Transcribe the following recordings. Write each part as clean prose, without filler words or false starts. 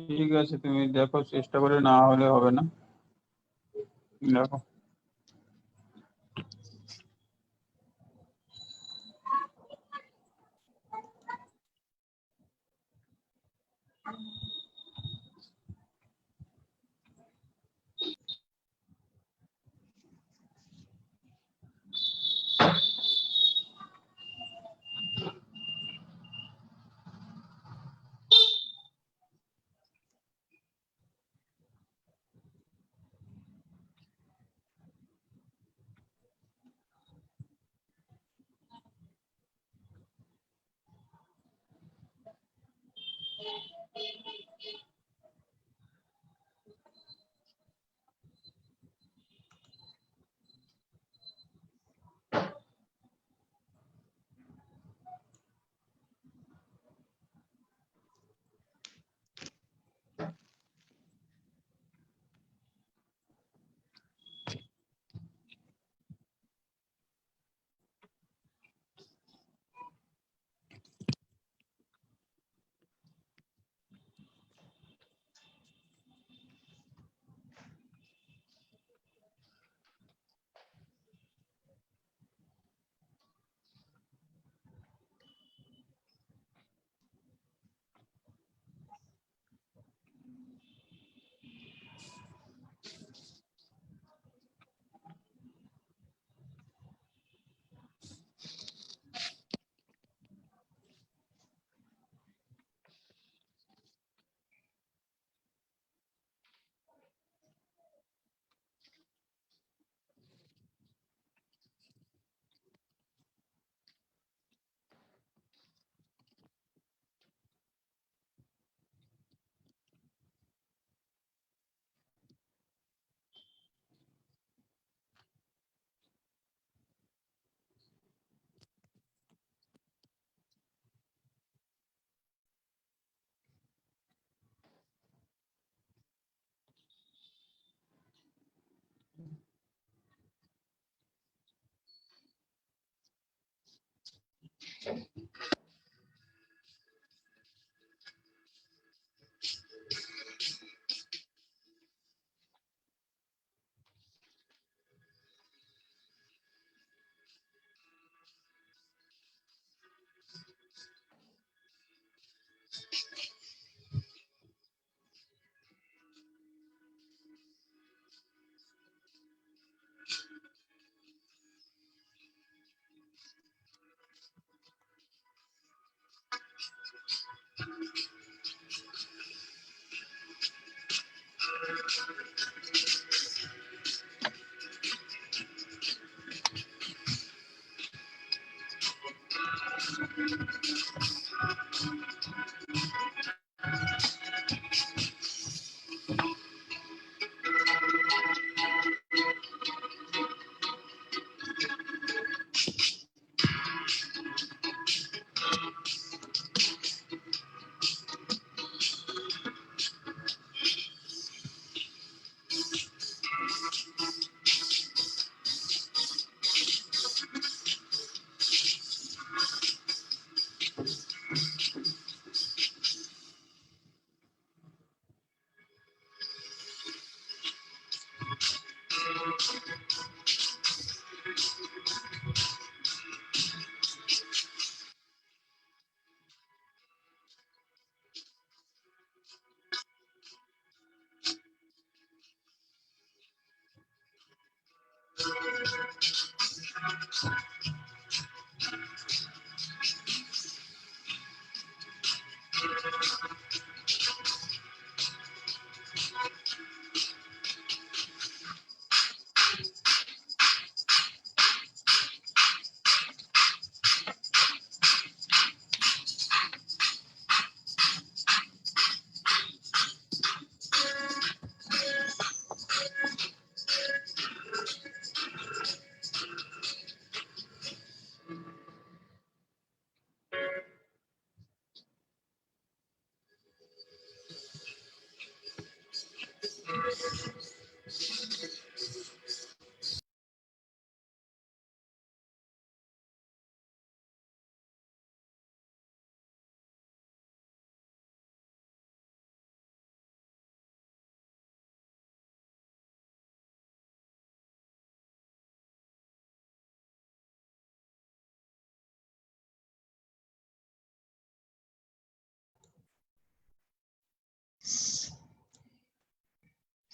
ঠিক আছে, তুমি দেখো, চেষ্টা করে, না হলে হবে না। দেখো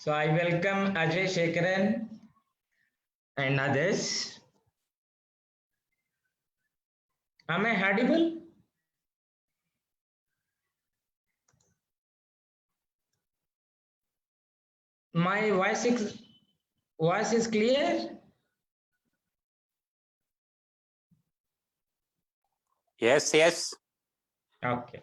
So I welcome Ajay Sekher and others. Am I audible? My voice is clear? Yes, yes. Okay.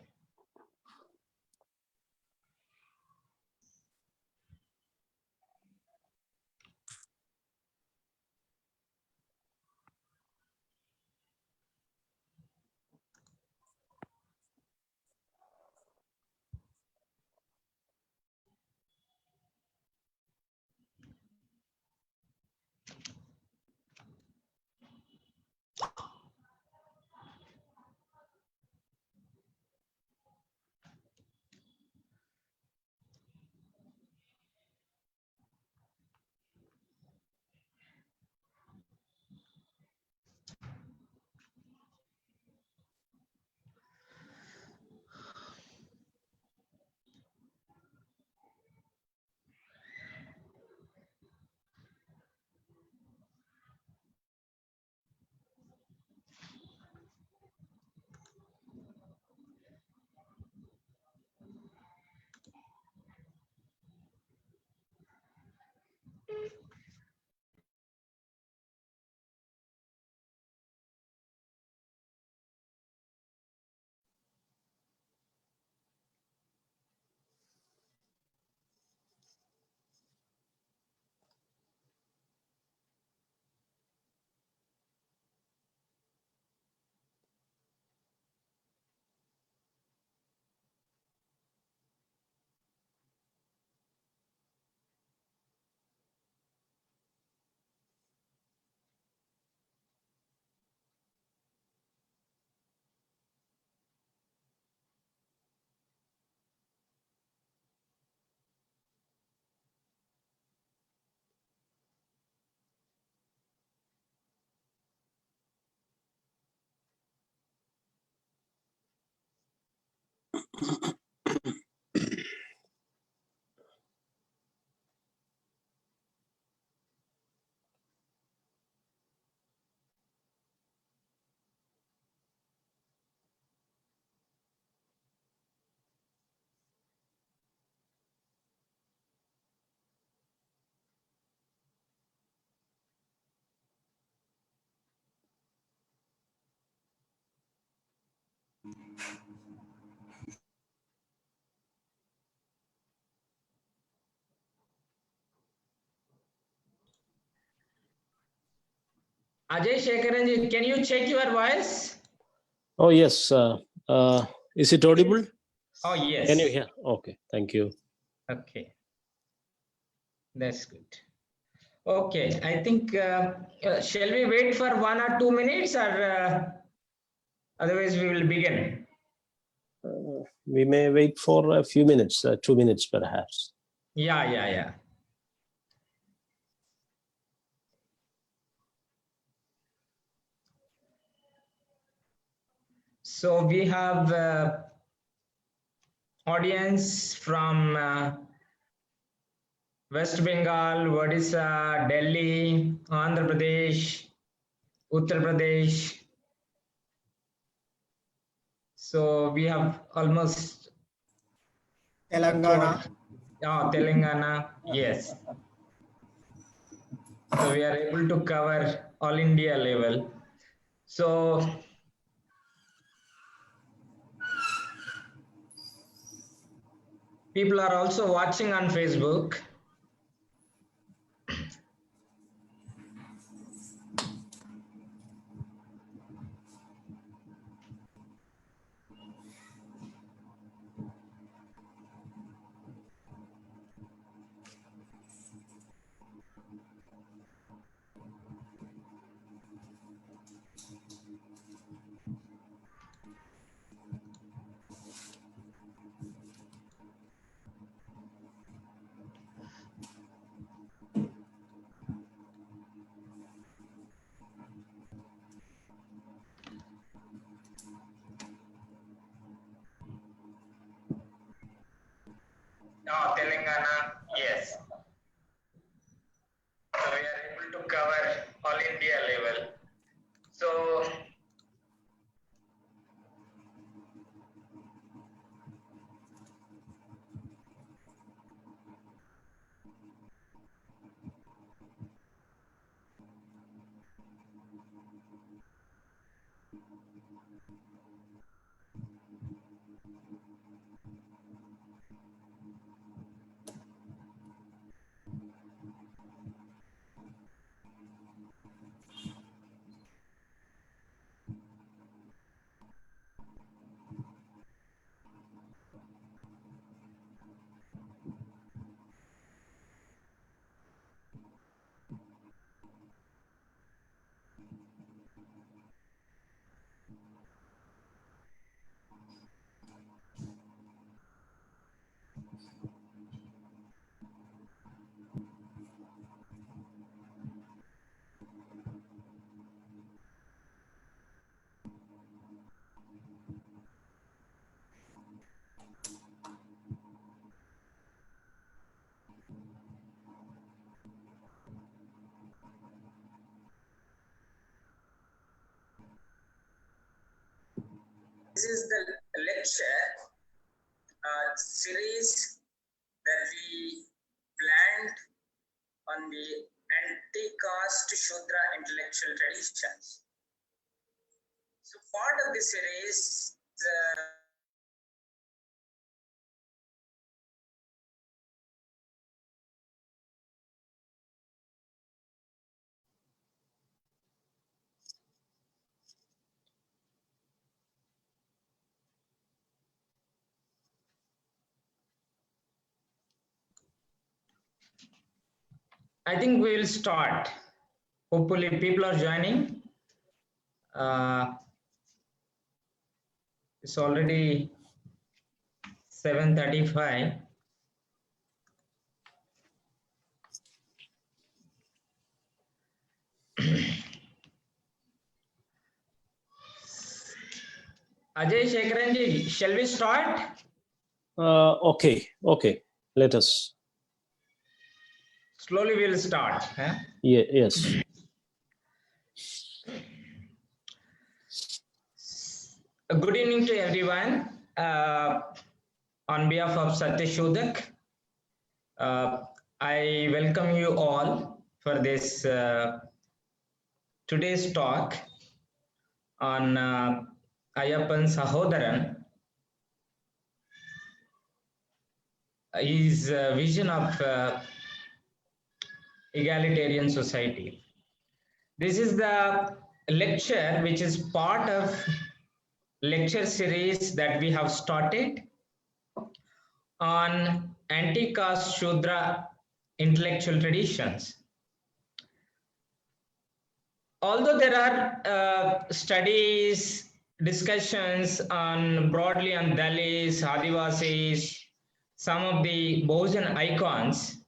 Ajay Sekharan, can you check your voice? Oh, yes. Is it audible? Oh, yes. Can you hear? Okay, thank you. Okay. That's good. Okay, I think, shall we wait for 1 or 2 minutes, or otherwise we will begin? We may wait for a few minutes, 2 minutes perhaps. Yeah. So we have audience from West Bengal, Odisha, Delhi, Andhra Pradesh, Uttar Pradesh. So we have almost Telangana. Telangana, yes. So we are able to cover all India level. So people are also watching on Facebook. Telangana, yes. This is the lecture series that we planned on the anti-caste Shudra intellectual traditions. So part of the series, I think we will start. Hopefully people are joining. It's already 7:35. Ajay Sekher, shall we start? Okay. Let us. Slowly we'll start. Huh? Yes. Good evening to everyone. On behalf of Satya Shodhak, I welcome you all for this today's talk on Ayyappan Sahodharan, his vision of egalitarian society. This is the lecture which is part of lecture series that we have started on anti-caste Shudra intellectual traditions. Although there are studies, discussions on broadly on Dalits, Adivasis, some of the Bojan icons,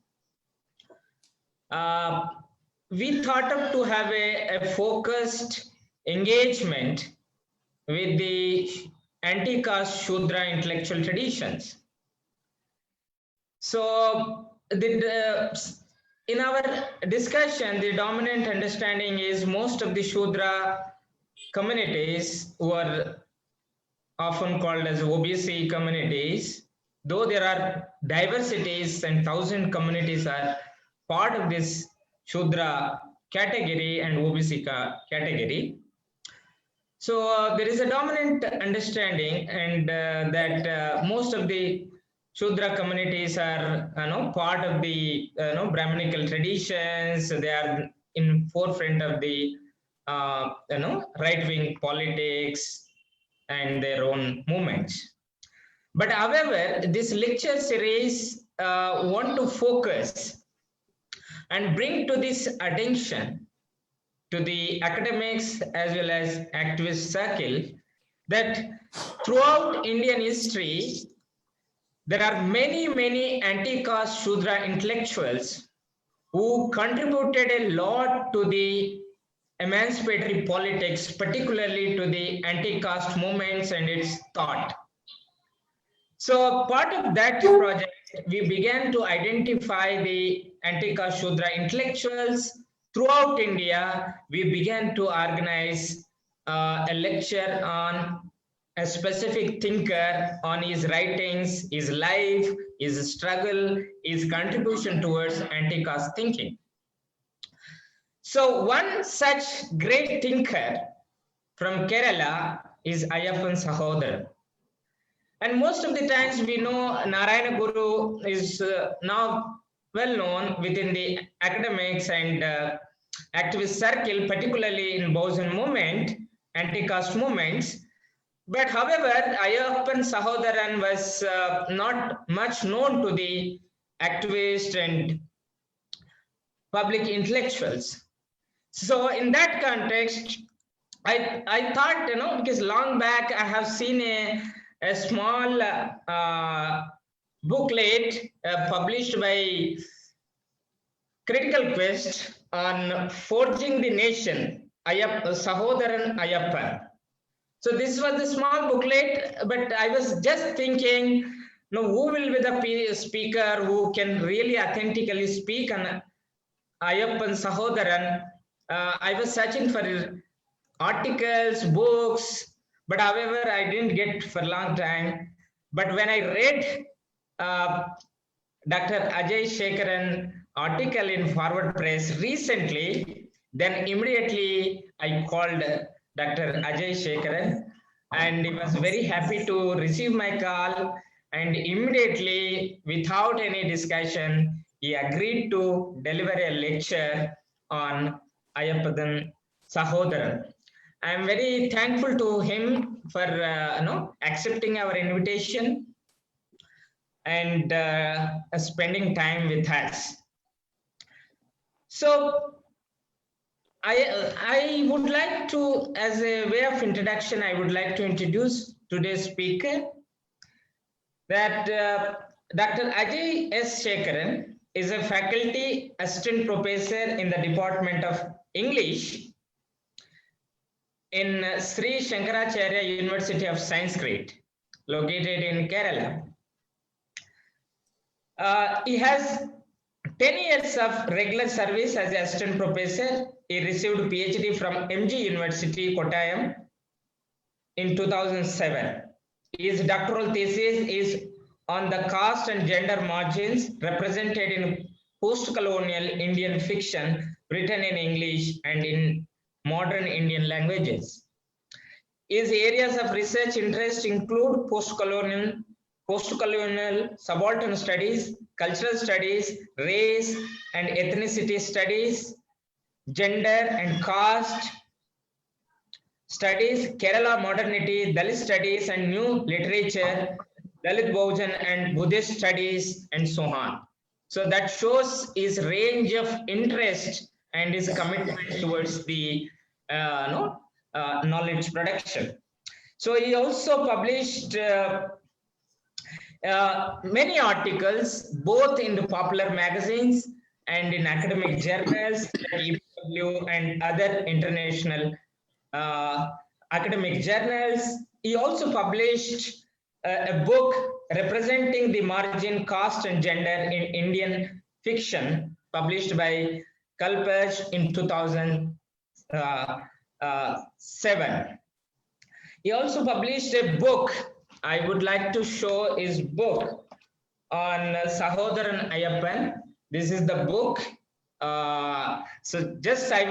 we thought of to have a focused engagement with the anti-caste Shudra intellectual traditions. So in our discussion, the dominant understanding is most of the Shudra communities who are often called as OBC communities, though there are diversities and 1,000 communities are part of this Shudra category and OBC category. So there is a dominant understanding, and that most of the Shudra communities are part of the Brahminical traditions. They are in forefront of the right-wing politics and their own movements. But however, this lecture series want to focus and bring to this attention to the academics as well as activist circle that throughout Indian history, there are many anti-caste Shudra intellectuals who contributed a lot to the emancipatory politics, particularly to the anti-caste movements and its thought. So part of that project, we began to identify the anti-caste Shudra intellectuals throughout India. We began to organize a lecture on a specific thinker, on his writings, his life, his struggle, his contribution towards anti-caste thinking. So one such great thinker from Kerala is Ayyappan Sahodharan. And most of the times we know Narayana Guru is now well known within the academics and activist circle, particularly in Boston movement, anti-caste movements. But however, Ayyappan Sahodharan was not much known to the activists and public intellectuals. So in that context, I thought, because long back I have seen a small booklet published by Critical Quest on Forging the Nation, Sahodharan Ayyappan. So this was the small booklet, but I was just thinking, who will be the speaker who can really authentically speak on Ayyappan Sahodharan. I was searching for articles, books, but however, I didn't get for a long time. But when I read Dr. Ajay Sekher article in Forward Press recently, then immediately I called Dr. Ajay Sekher, and he was very happy to receive my call, and immediately, without any discussion, he agreed to deliver a lecture on Ayyappan Sahodharan. I am very thankful to him for accepting our invitation and spending time with us. So I would like to, as a way of introduction, I would like to introduce today's speaker, that Dr. Ajay S. Sekher is a faculty assistant professor in the Department of English in Sree Shankaracharya University of Sanskrit, located in Kerala. He has 10 years of regular service as an assistant professor. He received PhD from MG University, Kottayam in 2007. His doctoral thesis is on the caste and gender margins represented in post-colonial Indian fiction written in English and in modern Indian languages. His areas of research interest include post-colonial subaltern studies, cultural studies, race and ethnicity studies, gender and caste studies, Kerala modernity, Dalit studies and new literature, Dalit Bojana and Buddhist studies, and so on. So that shows his range of interest and his commitment towards the knowledge production. So he also published many articles, both in the popular magazines and in academic journals, like EW and other international academic journals. He also published a book representing the margin, caste and gender in Indian fiction, published by Kalpaj in 2007. He also published a book. I would like to show his book on Sahodharan Ayyappan. This is the book. So just I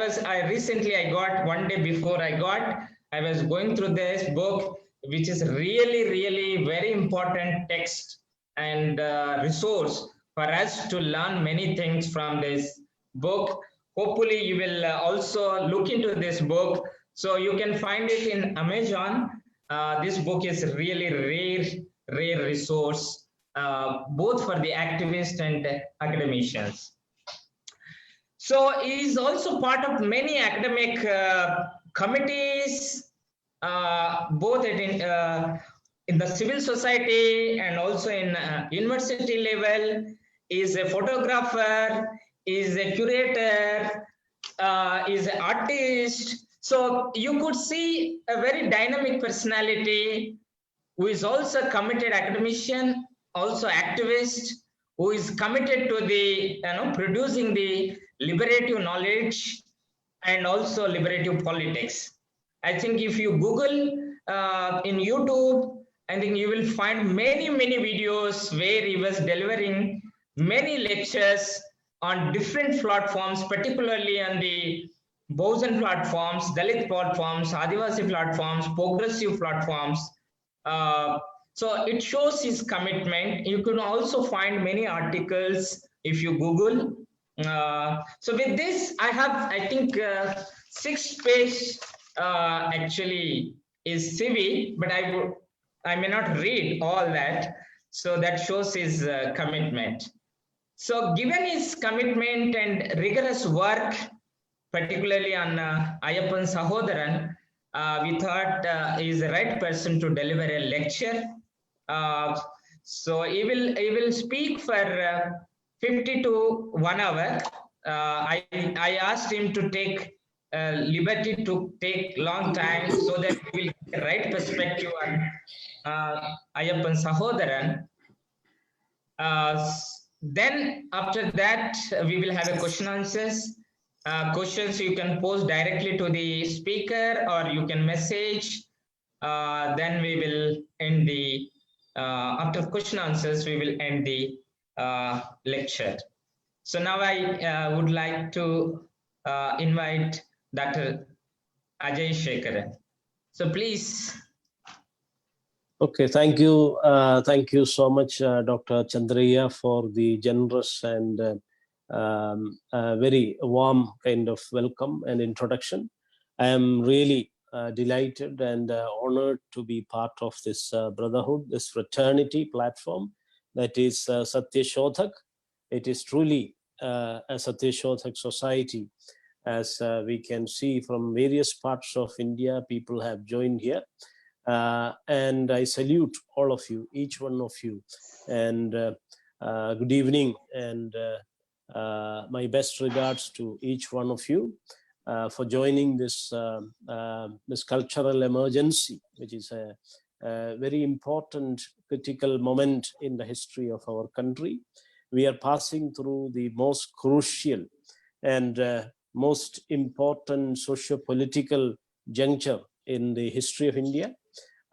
recently got, one day before I was going through this book, which is really very important text and resource for us to learn many things from this book. Hopefully you will also look into this book. So you can find it in Amazon. This book is really rare resource, both for the activists and academicians. So he is also part of many academic committees, both in the civil society and also in university level. He is a photographer, he is a curator, he is an artist. So you could see a very dynamic personality who is also a committed academician, also activist, who is committed to the producing the liberative knowledge and also liberative politics. I think if you Google in YouTube, I think you will find many videos where he was delivering many lectures on different platforms, particularly on the Bojan platforms, Dalit platforms, Adivasi platforms, progressive platforms. So it shows his commitment. You can also find many articles if you Google. So with this, I have, I think, 6 page actually is CV, but I may not read all that. So that shows his commitment. So given his commitment and rigorous work, particularly on Ayyappan Sahodharan, we thought he is the right person to deliver a lecture. So he will speak for 50 to 1 hour. I asked him to take liberty to take long time so that we will get the right perspective on Ayyappan Sahodharan. Then after that, we will have a question answers. Questions you can post directly to the speaker or you can message. Then we will end the, after question answers, we will end the lecture. So now I would like to invite Dr. Ajay Sekher. So please. Okay, thank you so much, Dr. Chandraiah, for the generous and very warm kind of welcome and introduction. I am really delighted and honored to be part of this brotherhood, this fraternity platform that is Satya Shodhak. It is truly a Satya Shodhak society. As we can see from various parts of India, people have joined here. And I salute all of you, each one of you, and good evening, and my best regards to each one of you for joining this this cultural emergency, which is a very important critical moment in the history of our country. We are passing through the most crucial and most important socio-political juncture in the history of India.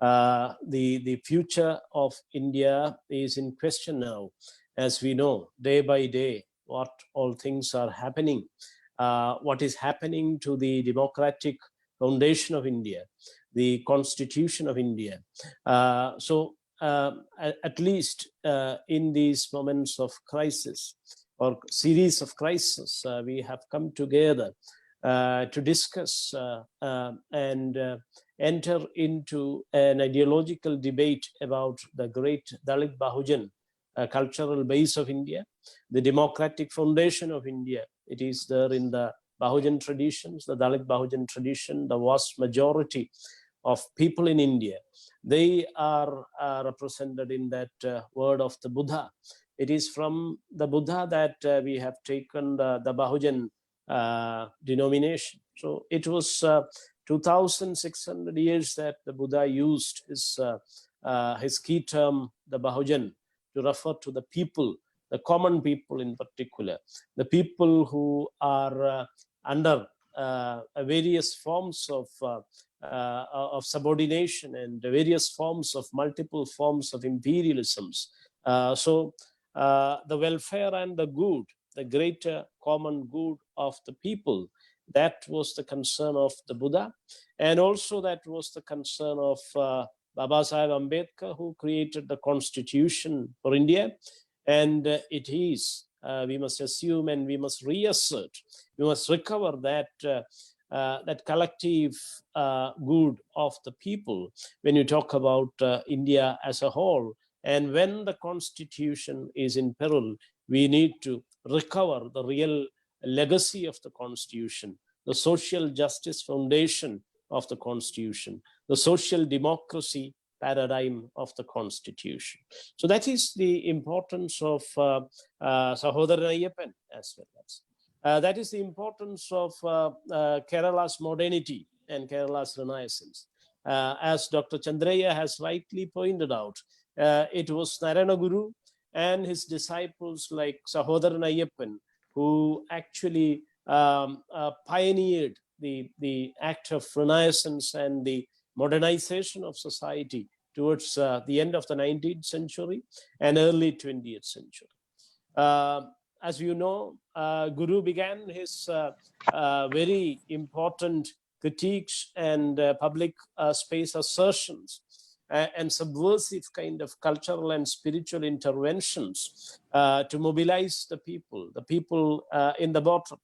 The future of India is in question now, as we know, day by day, what all things are happening, what is happening to the democratic foundation of India, the constitution of India. So at least in these moments of crisis or series of crises, we have come together to discuss and enter into an ideological debate about the great Dalit Bahujan cultural base of India, the democratic foundation of India. It is there in the Bahujan traditions, the Dalit Bahujan tradition, the vast majority of people in India. They are represented in that word of the Buddha. It is from the Buddha that we have taken the Bahujan denomination. So it was 2,600 years that the Buddha used his key term, the Bahujan, to refer to the people, the common people in particular, the people who are under various forms of subordination and various forms of multiple forms of imperialisms. So the welfare and the good, the greater common good of the people, that was the concern of the Buddha. And also that was the concern of Baba Sahib Ambedkar, who created the constitution for India. And it is, we must assume and we must reassert, we must recover that that collective good of the people when you talk about India as a whole. And when the constitution is in peril, we need to recover the real legacy of the constitution, the social justice foundation of the constitution, the social democracy paradigm of the constitution. So that is the importance of Sahodharan Ayyappan as well as. That is the importance of Kerala's modernity and Kerala's renaissance. As Dr. Chandraiah has rightly pointed out, it was Narayana Guru and his disciples like Sahodharan Ayyappan who actually pioneered the act of renaissance and the modernization of society towards the end of the 19th century and early 20th century. as you know, Guru began his very important critiques and public space assertions and subversive kind of cultural and spiritual interventions to mobilize the people in the bottom.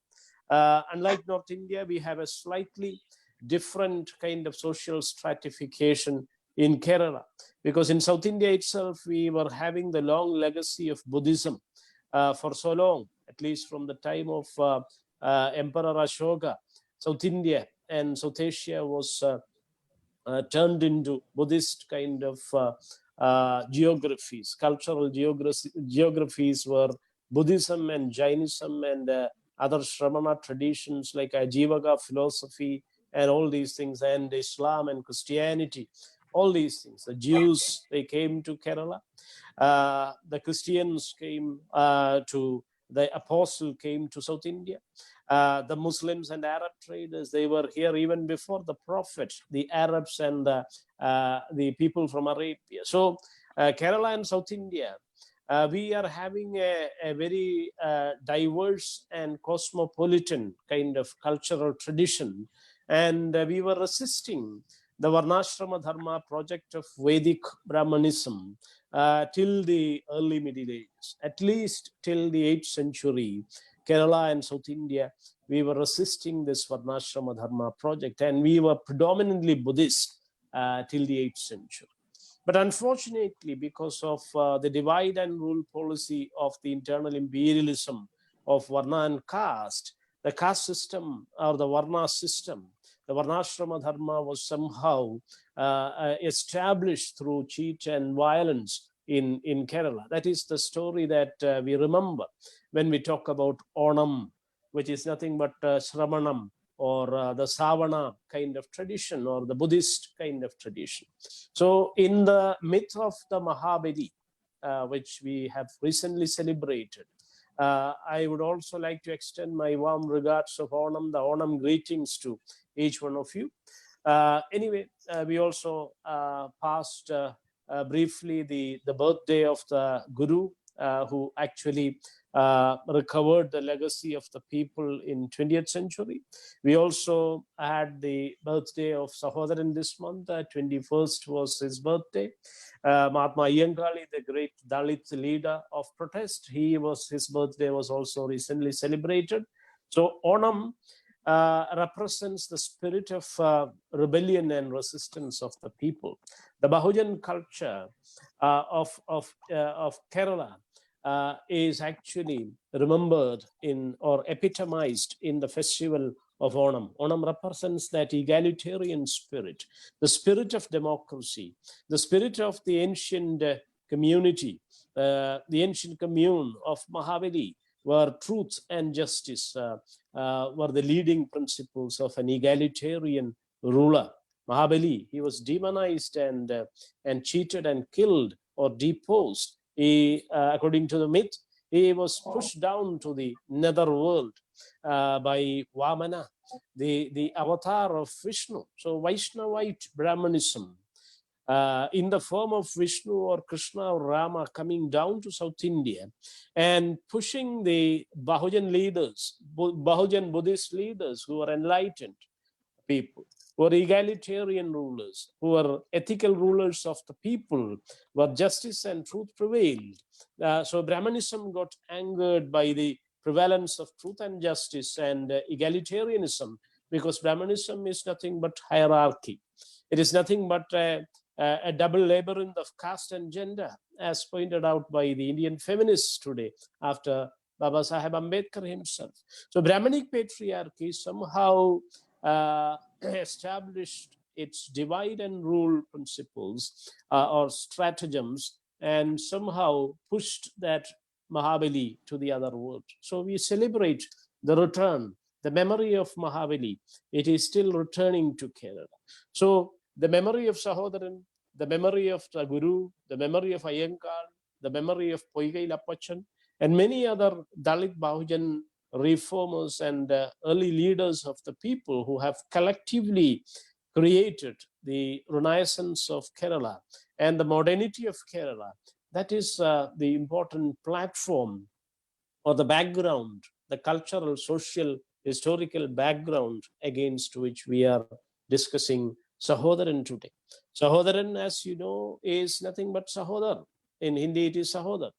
Unlike North India, we have a slightly different kind of social stratification in Kerala, because in South India itself, we were having the long legacy of Buddhism for so long, at least from the time of Emperor Ashoka. South India and South Asia was turned into Buddhist kind of geographies. Cultural geographies were Buddhism and Jainism and other Shramana traditions like Ajivaka philosophy and all these things, and Islam and Christianity, all these things. The Jews, they came to Kerala. The Christians came the apostle came to South India. The Muslims and Arab traders, they were here even before the prophet, the Arabs and the people from Arabia. So Kerala and South India, we are having a very diverse and cosmopolitan kind of cultural tradition. And we were resisting the Varnashrama Dharma project of Vedic Brahmanism till the early Middle Ages, at least till the 8th century. Kerala and South India, we were resisting this Varnashrama Dharma project, and we were predominantly Buddhist till the 8th century. But unfortunately, because of the divide and rule policy of the internal imperialism of Varna and caste, the caste system or the Varna system, the Varnashrama Dharma was somehow established through cheat and violence in Kerala. That is the story that we remember when we talk about Onam, which is nothing but Shramanam or the Savana kind of tradition or the Buddhist kind of tradition. So in the myth of the Mahabali, which we have recently celebrated, I would also like to extend my warm regards of Onam, the Onam greetings to each one of you. Anyway, we also passed briefly the birthday of the Guru, who actually recovered the legacy of the people in 20th century. We also had the birthday of Sahodharan this month. 21st was his birthday. Mahatma Iyengali, the great Dalit leader of protest, his birthday was also recently celebrated. So Onam represents the spirit of rebellion and resistance of the people. The Bahujan culture of Kerala is actually remembered in or epitomized in the festival of Onam. Onam represents that egalitarian spirit, the spirit of democracy, the spirit of the ancient community, the ancient commune of Mahabali, where truth and justice were the leading principles of an egalitarian ruler. Mahabali, he was demonized and cheated and killed or deposed. He, according to the myth, he was pushed down to the nether world by Vamana, the avatar of Vishnu. So Vaishnavite Brahmanism, in the form of Vishnu or Krishna or Rama coming down to South India and pushing the Bahujan leaders, Bahujan Buddhist leaders who were enlightened people, who were egalitarian rulers, who were ethical rulers of the people, where justice and truth prevailed. So Brahmanism got angered by the prevalence of truth and justice and egalitarianism, because Brahmanism is nothing but hierarchy. It is nothing but a double labyrinth of caste and gender, as pointed out by the Indian feminists today after Baba Saheb Ambedkar himself. So Brahmanic patriarchy somehow established its divide and rule principles or stratagems, and somehow pushed that Mahabali to the other world. So we celebrate the return, the memory of Mahabali. It is still returning to Kerala. So the memory of Sahodharan, the memory of the Guru, the memory of Iyengar, the memory of Poigai Lappachan, and many other Dalit Bahujan reformers and early leaders of the people who have collectively created the renaissance of Kerala and the modernity of Kerala. That is the important platform or the background, the cultural, social, historical background against which we are discussing Sahodharan today. Sahodharan, as you know, is nothing but Sahodar. In Hindi, it is Sahodar.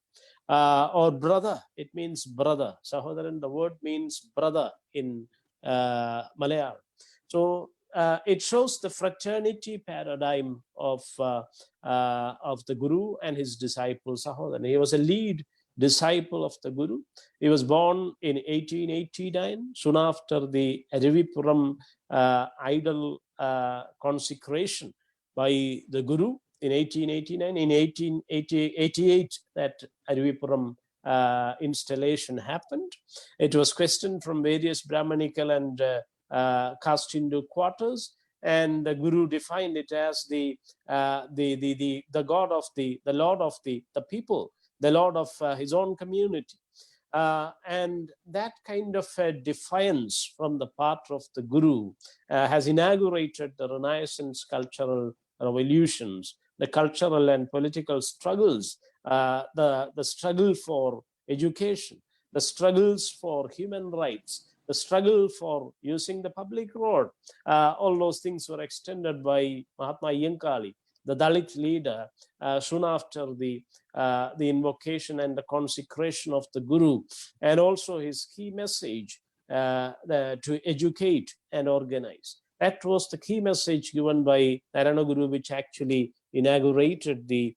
Or brother, it means brother. Sahodharan, the word means brother in Malayalam. So it shows the fraternity paradigm of the Guru and his disciple Sahodharan. He was a lead disciple of the Guru. He was born in 1889, soon after the Arivipuram idol consecration by the Guru in 1889. In 1888, that Arivipuram installation happened. It was questioned from various Brahmanical and caste Hindu quarters, and the Guru defined it as the God of the Lord of the people, the Lord of his own community. And that kind of defiance from the part of the Guru has inaugurated the Renaissance cultural revolutions, the cultural and political struggles, the struggle for education, the struggles for human rights, the struggle for using the public road. All those things were extended by Mahatma Yankali, the Dalit leader, soon after the invocation and the consecration of the Guru, and also his key message to educate and organize. That was the key message given by Narayana Guru, which actually inaugurated the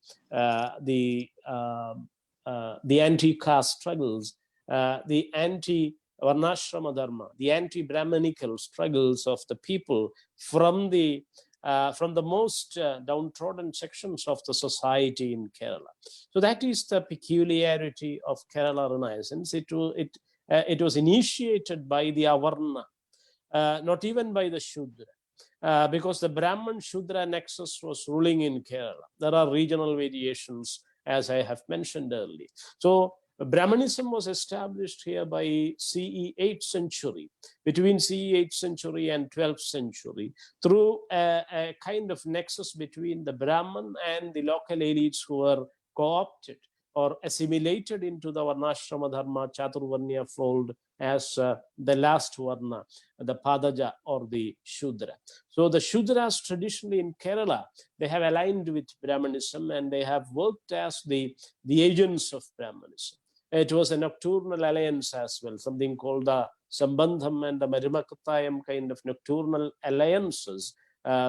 anti-caste struggles, the anti-varnashrama dharma, the anti-Brahmanical struggles of the people from the most downtrodden sections of the society in Kerala. So that is the peculiarity of Kerala Renaissance. It was initiated by the Avarna, not even by the Shudra, because the Brahman Shudra nexus was ruling in Kerala. There are regional variations, as I have mentioned earlier. So Brahmanism was established here by CE 8th century, between CE 8th century and 12th century, through a kind of nexus between the Brahman and the local elites who were co-opted or assimilated into the Varnashrama Dharma Chaturvarnya fold as the last Varna, the Padaja or the Shudra. So the Shudras traditionally in Kerala, they have aligned with Brahmanism and they have worked as the agents of Brahmanism. It was a nocturnal alliance as well, something called the Sambandham and the Marimakatayam kind of nocturnal alliances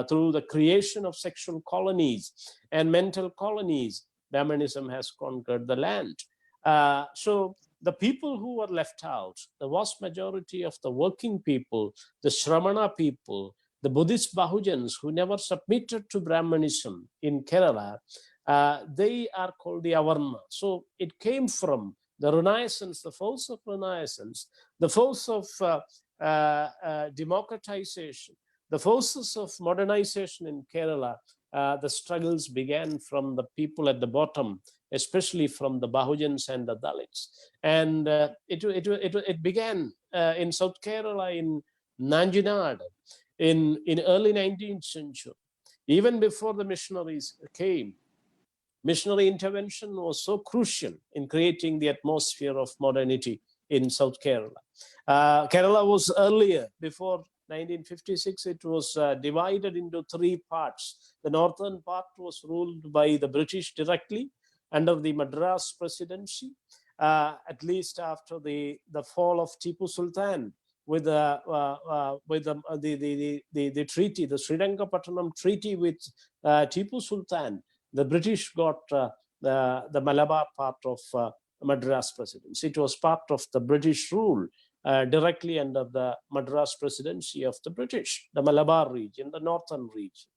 through the creation of sexual colonies and mental colonies. Brahmanism has conquered the land. So the people who were left out, the vast majority of the working people, the Shramana people, the Buddhist Bahujans who never submitted to Brahmanism in Kerala, they are called the Avarna. So it came from the Renaissance, the force of Renaissance, the force of democratization, the forces of modernization in Kerala. The struggles began from the people at the bottom, especially from the Bahujans and the Dalits. And it began in South Kerala, in Nanjinad, in early 19th century. Even before the missionaries came, missionary intervention was so crucial in creating the atmosphere of modernity in South Kerala. Kerala was earlier, before 1956, it was divided into three parts. The northern part was ruled by the British directly under the Madras presidency, at least after the fall of Tipu Sultan with the treaty, the Srirangapattanam Treaty with Tipu Sultan. The British got the Malabar part of Madras presidency. It was part of the British rule directly under the Madras presidency of the British, the Malabar region, the northern region.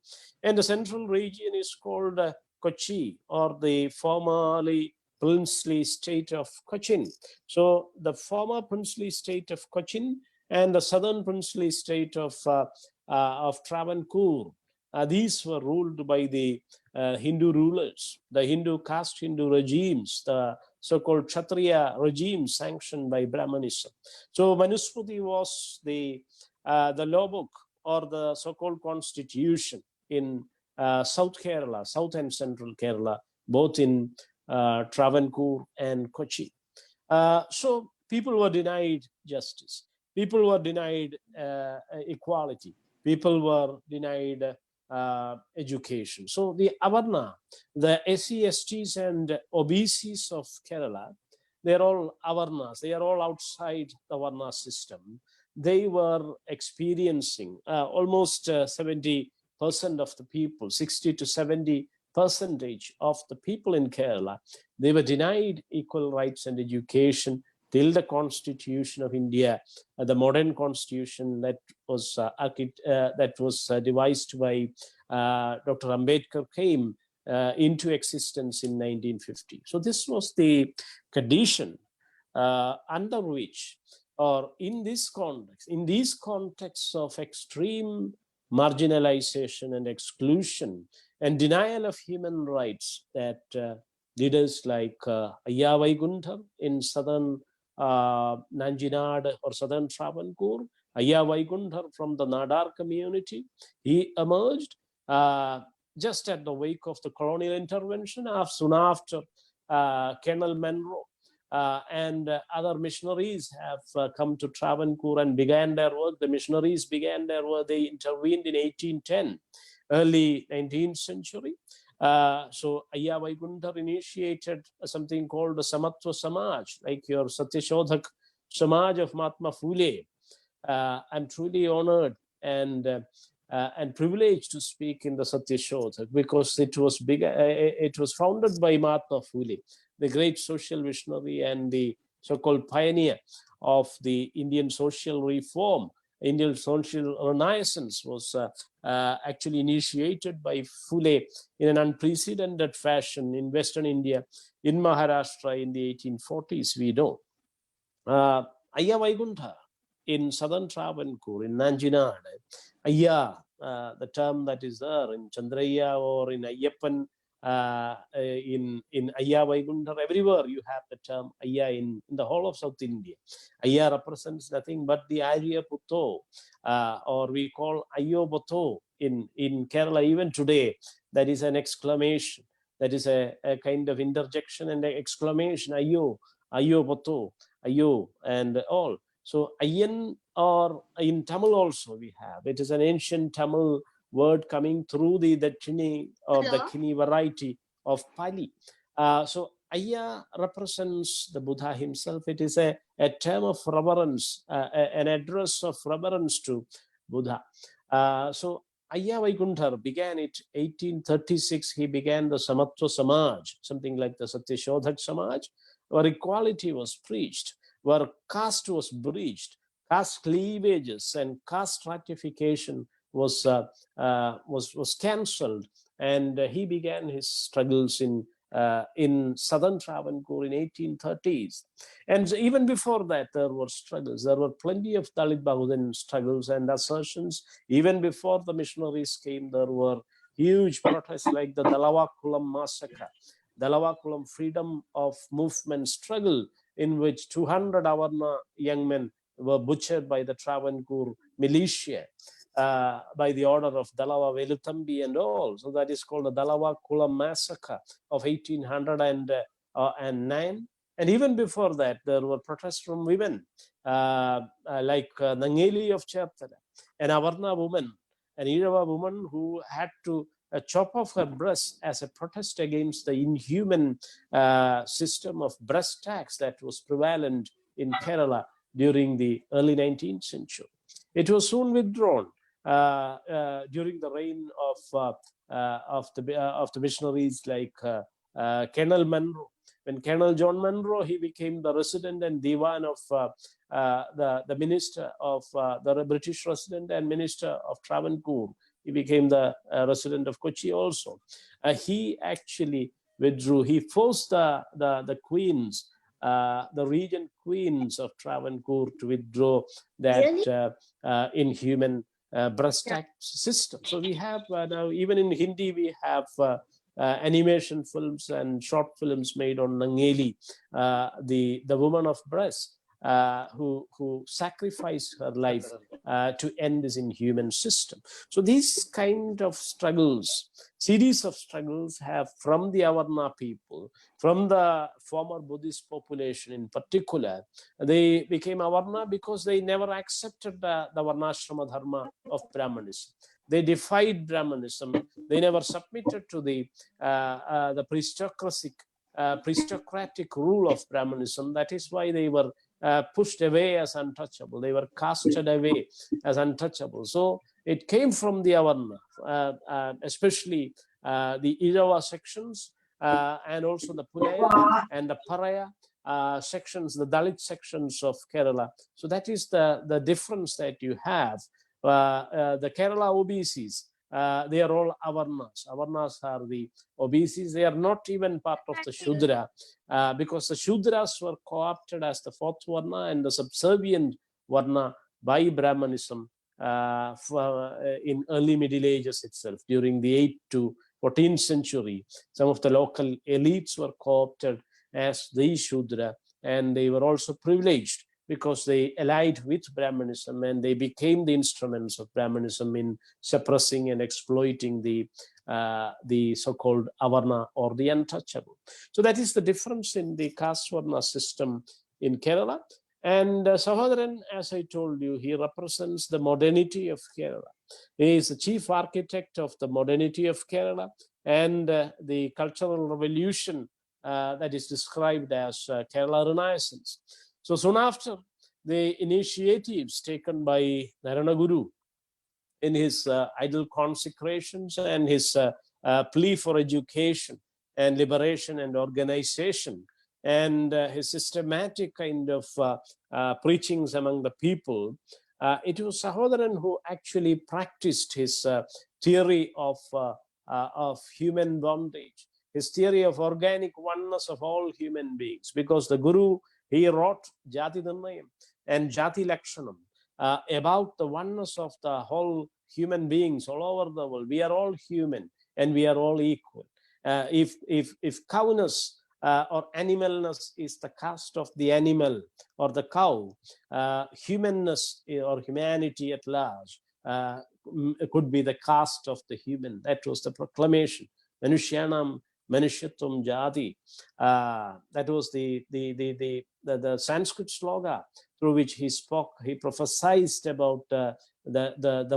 And the central region is called Kochi, or the formerly princely state of Cochin. So the former princely state of Cochin and the southern princely state of Travancore, these were ruled by the Hindu rulers, the Hindu caste Hindu regimes, the so-called Kshatriya regime sanctioned by Brahmanism. So Manusmriti was the law book or the so-called constitution in South Kerala, South and Central Kerala, both in Travancore and Kochi. So people were denied justice. People were denied equality. People were denied education. So the Avarna, the SC, STs and OBCs of Kerala, they're all Avarnas. They are all outside the Varna system. They were experiencing almost 70% of the people, 60 to 70% of the people in Kerala, they were denied equal rights and education till the Constitution of India, the modern Constitution that was devised by Dr. Ambedkar came into existence in 1950. So this was the condition under which, or in this context, in these contexts of extreme marginalization and exclusion and denial of human rights, that leaders like Ayya Vaikunthar in southern Nanjinad or southern Travancore, Ayya Vaikunthar from the Nadar community, he emerged just at the wake of the colonial intervention, soon after Colonel Monroe and other missionaries have come to Travancore and began their work. The missionaries began their work. They intervened in 1810, early 19th century. So Ayya Vaikunthar initiated something called the Samatva Samaj, like your Satya Shodhak Samaj of Mahatma Phule. I'm truly honored and privileged to speak in the Satya Shodhak because it was founded by Mahatma Phule, the great social visionary and the so-called pioneer of the Indian social reform. Indian social renaissance was actually initiated by Phule in an unprecedented fashion in Western India, in Maharashtra in the 1840s, we know. Ayya Vaikunthar in southern Travancore, in Nanjinad, Ayya, the term that is there in Chandraiah or in Ayyappan, in Ayya Vaikunthar, everywhere you have the term Ayya in the whole of South India. Ayya represents nothing but the Arya Putto, or we call Ayyo Botto in Kerala even today. That is an exclamation. That is a kind of interjection and an exclamation, Ayyo, Ayyo Botto, Ayyo, and all. So Ayyan, or in Tamil also we have. It is an ancient Tamil word coming through the Dakini or Dakini variety of Pali. So Ayya represents the Buddha himself. It is a term of reverence, an address of reverence to Buddha. So Ayya Vaikunthar began it 1836. He began the Samatva Samaj, something like the Satya Shodhak Samaj, where equality was preached, where caste was breached, caste cleavages and caste stratification was cancelled, and he began his struggles in southern Travancore in 1830s. And even before that, there were struggles. There were plenty of Dalit Bahujan struggles and assertions. Even before the missionaries came, there were huge protests like the Dalawa Kulam massacre, Dalawa Kulam freedom of movement struggle, in which 200 Avarna young men were butchered by the Travancore militia by the order of Dalawa Veluthambi and all. So that is called the Dalawa Kulam massacre of 1809. And even before that, there were protests from women like Nangeli of Chertara, an Avarna woman, an Irava woman who had to chop off her breast as a protest against the inhuman system of breast tax that was prevalent in Kerala during the early 19th century. It was soon withdrawn during the reign of the missionaries like Colonel Monroe. When Colonel John Monroe, he became the resident and diwan of the minister of the British resident and minister of Travancore. He became the resident of Kochi also. He actually withdrew. He forced the queens, the regent queens of Travancore, to withdraw that inhuman breast tax system. So we have now, even in Hindi, we have animation films and short films made on Nangeli, the woman of breast. who sacrificed her life to end this inhuman system. So these kind of struggles, series of struggles have from the Avarna people, from the former Buddhist population in particular, they became Avarna because they never accepted the Varnashrama dharma of Brahmanism. They defied Brahmanism. They never submitted to the aristocratic rule of Brahmanism. That is why they were pushed away as untouchable. They were casted away as untouchable. So it came from the Avarna, especially the Irava sections, and also the Pulaya and the Paraya sections, the Dalit sections of Kerala. So that is the difference that you have. The Kerala OBCs, they are all Avarnas. Avarnas are the OBCs. They are not even part of the Shudra, because the Shudras were co-opted as the fourth Varna and the subservient Varna by Brahmanism in early Middle Ages itself. During the 8th to 14th century, some of the local elites were co-opted as the Shudra, and they were also privileged because they allied with Brahmanism and they became the instruments of Brahmanism in suppressing and exploiting the so-called Avarna or the untouchable. So that is the difference in the caste Varna system in Kerala. And Sahodharan, as I told you, he represents the modernity of Kerala. He is the chief architect of the modernity of Kerala and the cultural revolution that is described as Kerala Renaissance. So soon after, the initiatives taken by Narayana Guru in his idol consecrations and his plea for education and liberation and organization, and his systematic kind of preachings among the people, it was Sahodharan who actually practiced his theory of human bondage, his theory of organic oneness of all human beings, because the Guru, he wrote Jati Nirnayam and Jati Lakshanam about the oneness of the whole human beings all over the world. We are all human and we are all equal. If cowness or animalness is the caste of the animal or the cow, humanness or humanity at large could be the caste of the human. That was the proclamation. Manushyanam Manushyatvam Jati. That was the Sanskrit sloga through which he spoke. He prophesied about the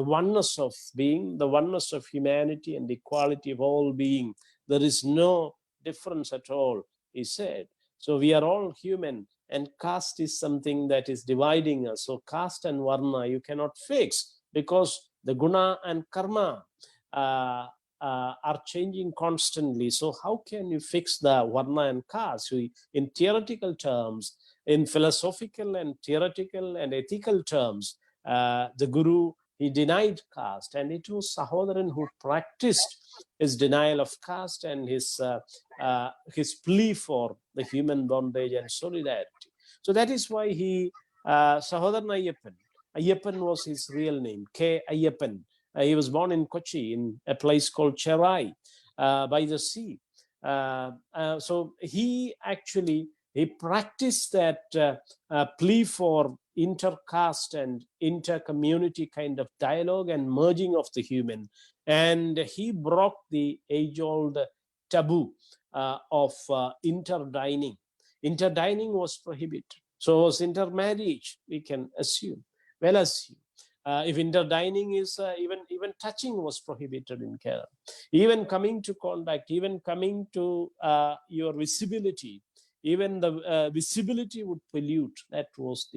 oneness of being, the oneness of humanity, and the equality of all being. There is no difference at all, he said. So we are all human, and caste is something that is dividing us. So caste and varna you cannot fix, because the guna and karma are changing constantly. So how can you fix the varna and caste? In theoretical terms, in philosophical and theoretical and ethical terms, the Guru, he denied caste, and it was Sahodharan who practiced his denial of caste and his plea for the human bondage and solidarity. So that is why he, Sahodharan Ayyappan, Ayyappan was his real name, K. Ayyappan. He was born in Kochi, in a place called Cherai, by the sea. So he practiced that plea for inter-caste and inter-community kind of dialogue and merging of the human. And he broke the age-old taboo of interdining. Interdining was prohibited. So was intermarriage, we can assume, well assume. If interdining is, even touching was prohibited in Kerala. Even coming to contact, even coming to your visibility, even the visibility would pollute. That was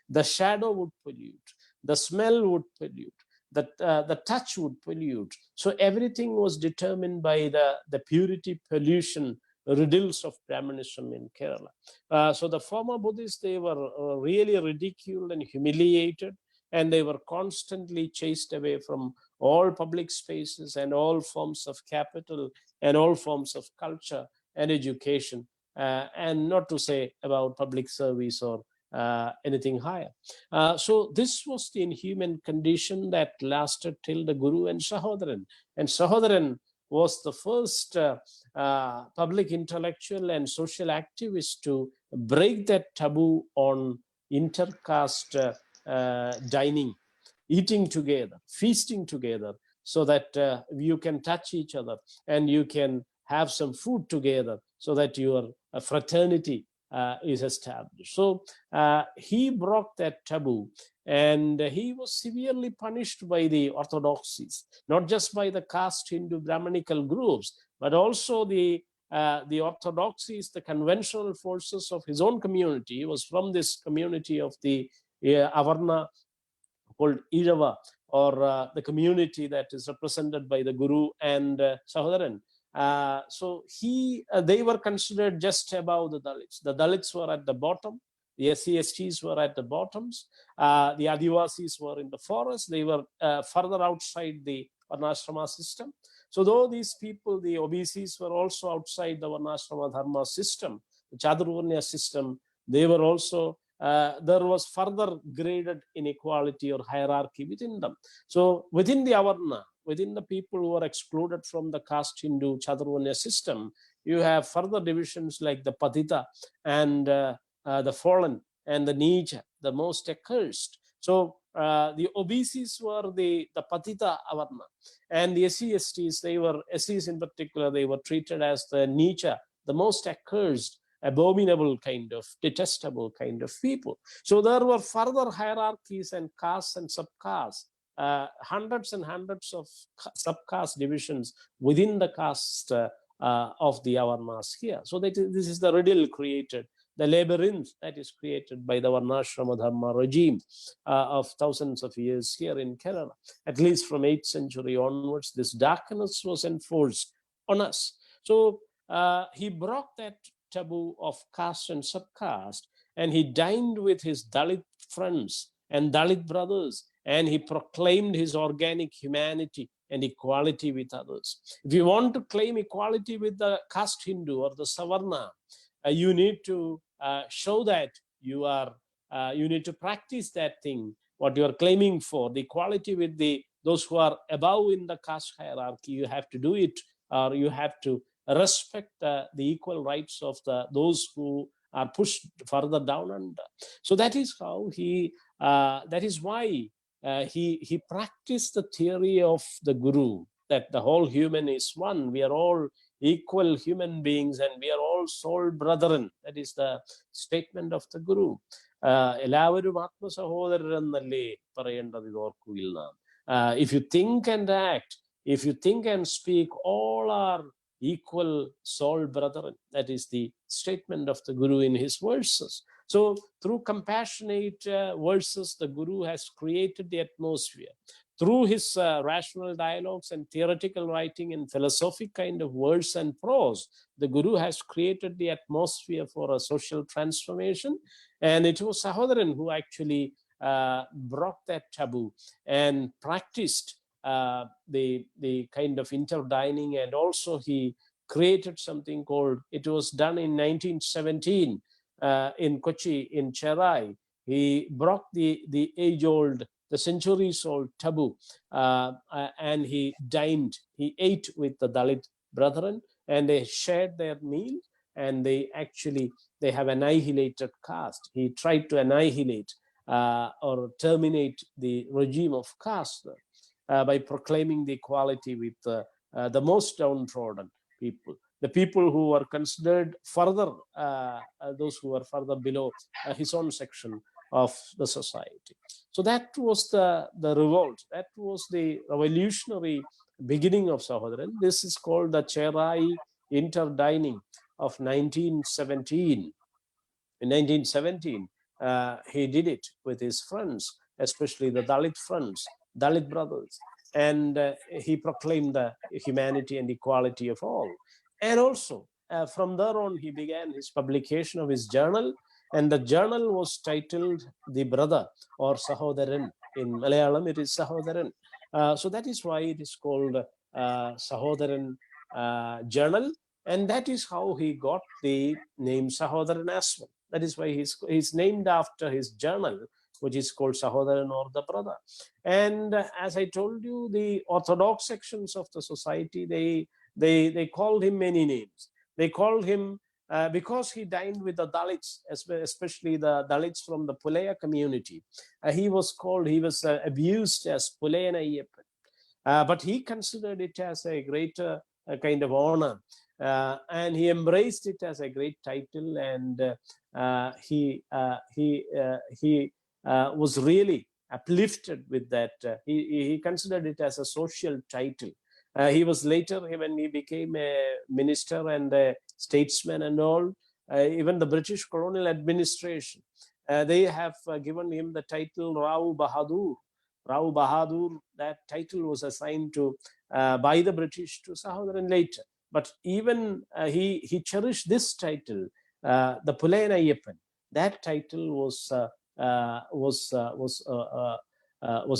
the shadow would pollute, the smell would pollute, the touch would pollute. So everything was determined by the purity pollution riddles of Brahmanism in Kerala. So the former Buddhists, they were really ridiculed and humiliated, and they were constantly chased away from all public spaces and all forms of capital and all forms of culture and education, and not to say about public service or anything higher. So this was the inhuman condition that lasted till the Guru and Sahodharan. And Sahodharan was the first public intellectual and social activist to break that taboo on intercaste dining, eating together, feasting together, so that you can touch each other and you can have some food together, so that your fraternity is established. So he broke that taboo, and he was severely punished by the orthodoxies, not just by the caste Hindu Brahmanical groups, but also the orthodoxies, the conventional forces of his own community. He was from this community of the Avarna called Irava, or the community that is represented by the Guru and Sahodaran. So they were considered just above the Dalits. The Dalits were at the bottom. The SCSTs were at the bottoms. The Adivasis were in the forest. They were further outside the Varnashrama system. So though these people, the OBCs, were also outside the Varnashrama Dharma system, the Chaturvarnya system, they were also, there was further graded inequality or hierarchy within them. So within the Avarna, within the people who are excluded from the caste Hindu Chaturvarnya system, you have further divisions like the Patita and the fallen and the Nija, the most accursed. So the OBCs were the Patita Avarna, and the SCSTs, they were, SCs in particular, they were treated as the Nicha, the most accursed, abominable kind of, detestable kind of people. So there were further hierarchies and castes and subcastes, hundreds and hundreds of subcaste divisions within the caste of the Avarnas here. So this is the riddle created, the labyrinth that is created by the Varnashrama Dharma regime of thousands of years here in Kerala. At least from 8th century onwards, this darkness was enforced on us. So he broke that taboo of caste and subcaste, and he dined with his Dalit friends and Dalit brothers, and he proclaimed his organic humanity and equality with others. If you want to claim equality with the caste Hindu or the Savarna, you need to show that you need to practice that thing, what you are claiming for, the equality with those who are above in the caste hierarchy. You have to do it, or you have to respect the equal rights of those who are pushed further down under. So that is how that is why he practiced the theory of the Guru, that the whole human is one. We are all equal human beings and we are all soul brethren. That is the statement of the Guru. Ellavarum Atma Sahodharan parayendadu idoorkuvil naam. If you think and act, if you think and speak, all are equal soul brethren. That is the statement of the Guru in his verses. So through compassionate verses, the Guru has created the atmosphere. Through his rational dialogues and theoretical writing and philosophic kind of verse and prose, the Guru has created the atmosphere for a social transformation. And it was Sahodaran who actually broke that taboo and practiced the kind of interdining, and also he created something called, it was done in 1917 in Kochi, in Cherai. He broke the age-old, the centuries-old taboo, and he dined, he ate with the Dalit brethren, and they shared their meal, and they have annihilated caste. He tried to annihilate or terminate the regime of caste by proclaiming the equality with the most downtrodden people, the people who were considered further, those who were further below his own section of the society. So that was the revolt. That was the revolutionary beginning of Sahodaran. This is called the Cherai interdining of 1917. In 1917, he did it with his friends, especially the Dalit friends, Dalit brothers, and he proclaimed the humanity and equality of all. And also, from there on, he began his publication of his journal, and the journal was titled The Brother, or Sahodaran. In Malayalam, it is Sahodaran. So that is why it is called Sahodaran Journal, and that is how he got the name Sahodaran as well. That is why he's named after his journal, which is called Sahodaran, or the Brother. And as I told you, the orthodox sections of the society, they called him many names. They called him because he dined with the Dalits, especially the Dalits from the Pulaya community. He was abused as Pulayan Ayyappan. But he considered it as a great kind of honor, and he embraced it as a great title, and he was really uplifted with that. He considered it as a social title. He was later, when he became a minister and a statesman and all, even the British colonial administration, they have given him the title Rao Bahadur. Rao Bahadur, that title was assigned to by the British to Sahodharan later. But even he cherished this title, the Pulayan Ayyappan. That title was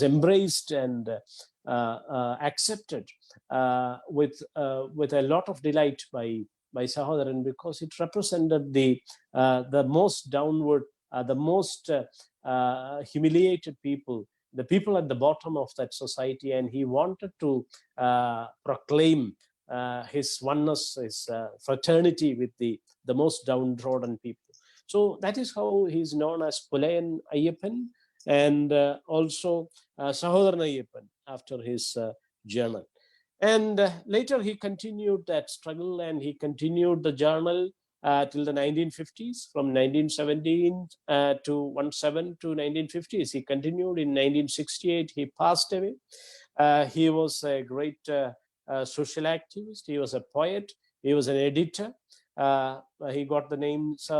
embraced and accepted with a lot of delight by Sahodharan, because it represented the most downward, the most humiliated people, the people at the bottom of that society, and he wanted to proclaim his oneness, his fraternity with the most downtrodden people. So that is how he is known as Pulayan Ayyappan, and also Sahodharan Ayyappan after his journal. And later he continued that struggle, and he continued the journal till the 1950s, from 1917 to 17 to 1950s. He continued. In 1968, he passed away. He was a great social activist. He was a poet. He was an editor. He got the names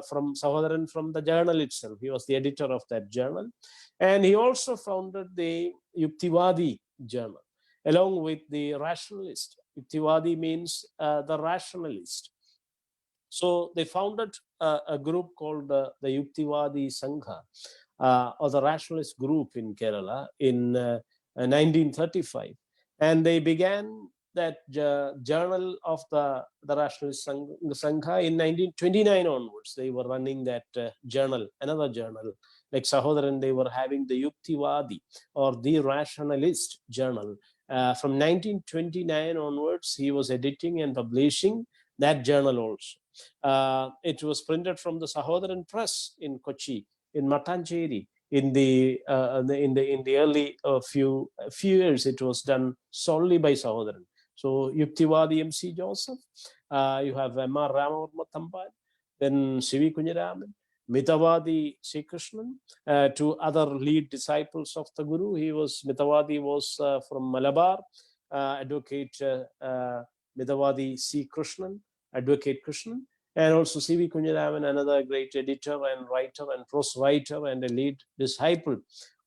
from Sahodharan from the journal itself. He was the editor of that journal. And he also founded the Yukthivadhi journal, along with the rationalist. Yukthivadhi means the rationalist. So they founded a group called the Yukthivadhi Sangha, or the rationalist group in Kerala in 1935. And they began that journal of the rationalist Sangha in 1929 onwards. They were running that journal, another journal. Like Sahodharan, they were having the Yukthivadhi, or the rationalist journal. From 1929 onwards, he was editing and publishing that journal also. It was printed from the Sahodharan press in Kochi, in Mattancheri. In the early few years, it was done solely by Sahodharan. So Yukthivadhi M.C. Joseph, you have M.R. Ramavarma Thampan, then C.V. Kunyaraman, Mitavadi Sri Krishnan, two other lead disciples of the Guru. Mitavadi was from Malabar, Advocate Mitavadi C. Krishnan, Advocate Krishnan, and also C.V. Kunyaraman, another great editor and writer and prose writer and a lead disciple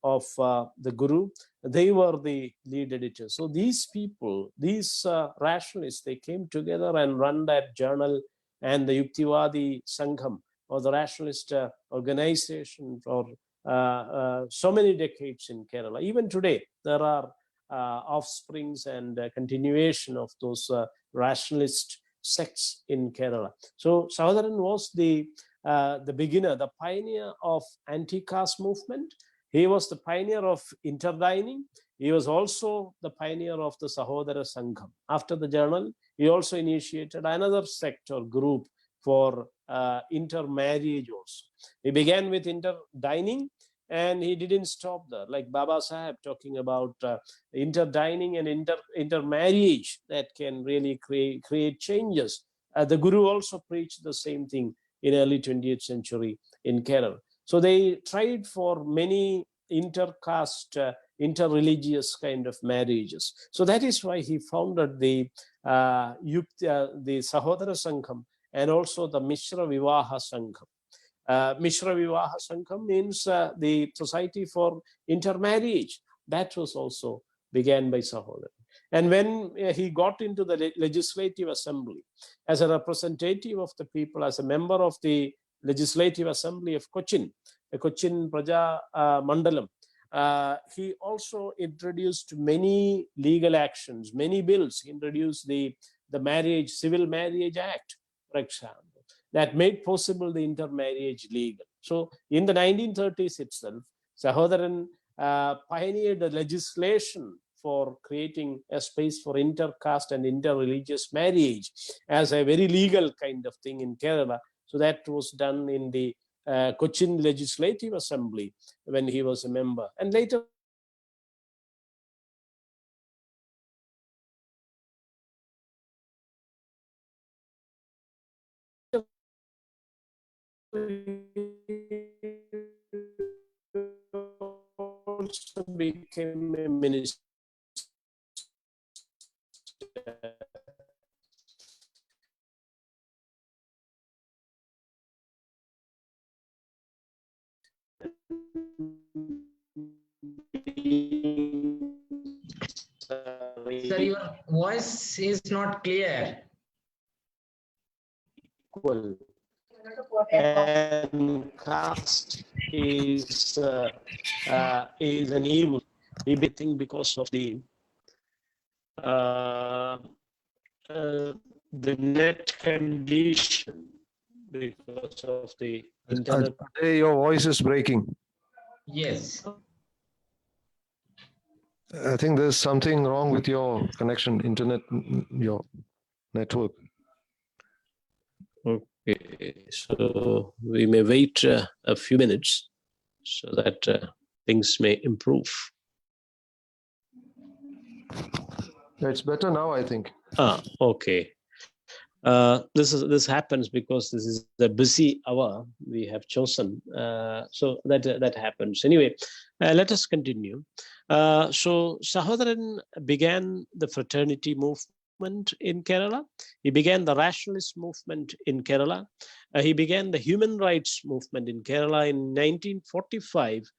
of the Guru. They were the lead editors. So these people, these rationalists, they came together and run that journal, and the Yukthivadhi Sangam, or the rationalist organization, for so many decades in Kerala. Even today, there are offsprings and continuation of those rationalist sects in Kerala. So Sahodharan was the beginner, the pioneer of anti-caste movement. He was the pioneer of interdining. He was also the pioneer of the Sahodara Sangam. After the journal, he also initiated another sect or group for intermarriage also. He began with interdining, and he didn't stop there. Like Baba Sahib talking about interdining and intermarriage that can really create changes. The Guru also preached the same thing in early 20th century in Kerala. So they tried for many intercaste, interreligious kind of marriages. So that is why he founded the Sahodara Sangam and also the Misra Vivaha Sangam. Misra Vivaha Sangam means the Society for Intermarriage. That was also began by Sahodharan. And when he got into the Legislative Assembly as a representative of the people, as a member of the Legislative Assembly of Cochin, the Cochin Praja Mandalam, he also introduced many legal actions, many bills. He introduced the Civil Marriage Act, for example, that made possible the intermarriage legal. So in the 1930s itself, Sahodharan pioneered the legislation for creating a space for inter-caste and inter-religious marriage as a very legal kind of thing in Kerala. So that was done in the Cochin Legislative Assembly when he was a member. And later also became a minister. Sir, your voice is not clear. Equal. And caste is an evil. We think because of the net condition, because of the internet. Ajay, your voice is breaking. Yes. I think there's something wrong with your connection, internet, your network. Okay, so we may wait a few minutes so that things may improve. It's better now, I think. Okay. This happens because this is the busy hour we have chosen, so that happens. Anyway, let us continue. So Sahodharan began the fraternity movement in Kerala. He began the rationalist movement in Kerala. He began the human rights movement in Kerala in 1945.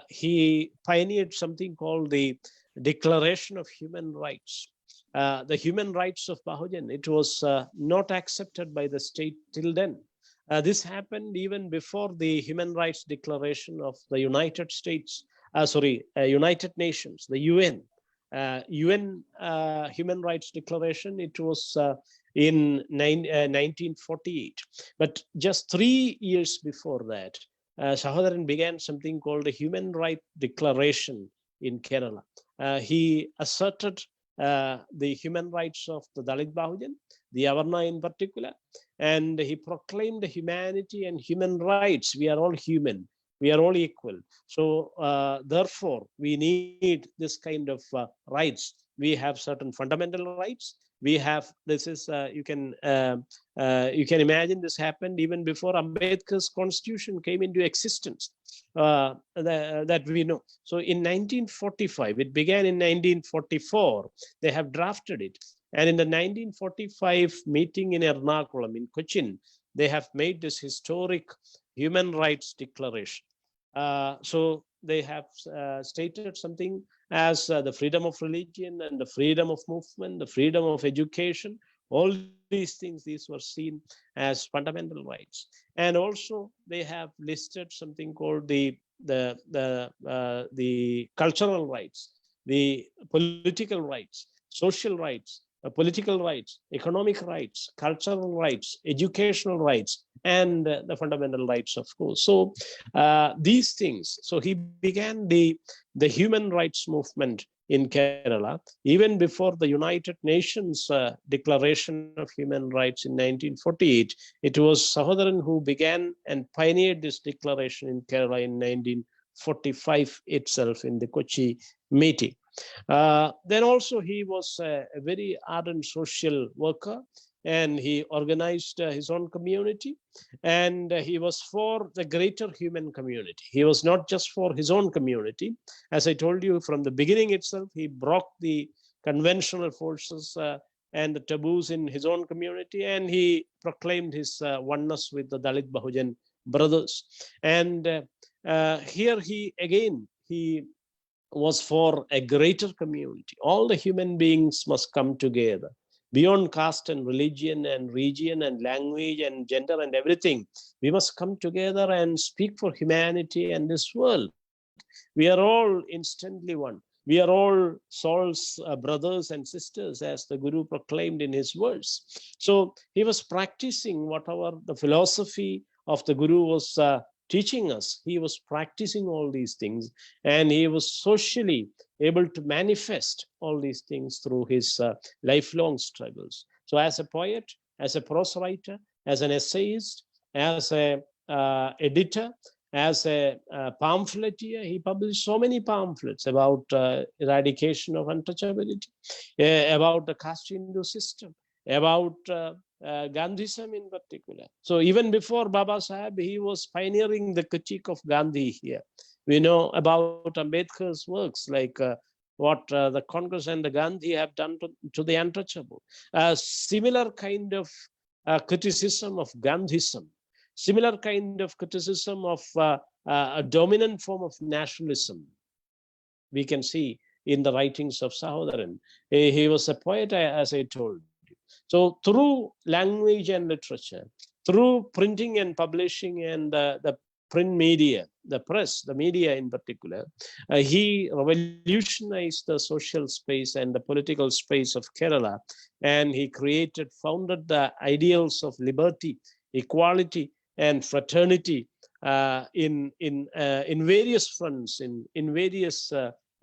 He pioneered something called the Declaration of Human Rights. The human rights of Bahujan, it was not accepted by the state till then. This happened even before the Human Rights Declaration of the United Nations, the UN. UN Human Rights Declaration, it was in 1948. But just 3 years before that, Sahodharan began something called the Human Rights Declaration in Kerala. He asserted the human rights of the Dalit Bahujan, the Avarna in particular, and he proclaimed humanity and human rights. We are all human. We are all equal. So therefore, we need this kind of rights. We have certain fundamental rights. We have, this is, you can imagine this happened even before Ambedkar's constitution came into existence, that we know. So in 1945, it began in 1944, they have drafted it. And in the 1945 meeting in Ernakulam, in Cochin, they have made this historic human rights declaration. So they have stated something as the freedom of religion and the freedom of movement, the freedom of education, all these things, these were seen as fundamental rights. And also they have listed something called the cultural rights, the political rights, social rights, political rights, economic rights, cultural rights, educational rights, and the fundamental rights, of course. So these things, so he began the human rights movement in Kerala, even before the United Nations Declaration of Human Rights in 1948. It was Sahodharan who began and pioneered this declaration in Kerala in 1945 itself in the Kochi meeting. Then also he was a very ardent social worker, and he organized his own community, and he was for the greater human community. He was not just for his own community. As I told you from the beginning itself, he broke the conventional forces and the taboos in his own community, and he proclaimed his oneness with the Dalit Bahujan brothers. And here he was for a greater community. All the human beings must come together beyond caste and religion and region and language and gender and everything. We must come together and speak for humanity and this world. We are all instantly one. We are all souls, brothers and sisters, as the Guru proclaimed in his words. So he was practicing whatever the philosophy of the Guru was teaching us. He was practicing all these things, and he was socially able to manifest all these things through his lifelong struggles. So as a poet, as a prose writer, as an essayist, as a editor, as a pamphleteer, he published so many pamphlets about eradication of untouchability, about the caste Hindu system, about Gandhism in particular. So even before Baba Saheb, he was pioneering the critique of Gandhi here. We know about Ambedkar's works, like what the Congress and the Gandhi have done to the untouchable. Similar kind of criticism of Gandhism, similar kind of criticism of a dominant form of nationalism we can see in the writings of Sahodharan. He was a poet, as I told you. So through language and literature, through printing and publishing and the print media, the press, the media in particular, he revolutionized the social space and the political space of Kerala, and he founded the ideals of liberty, equality, and fraternity in various fronts, in various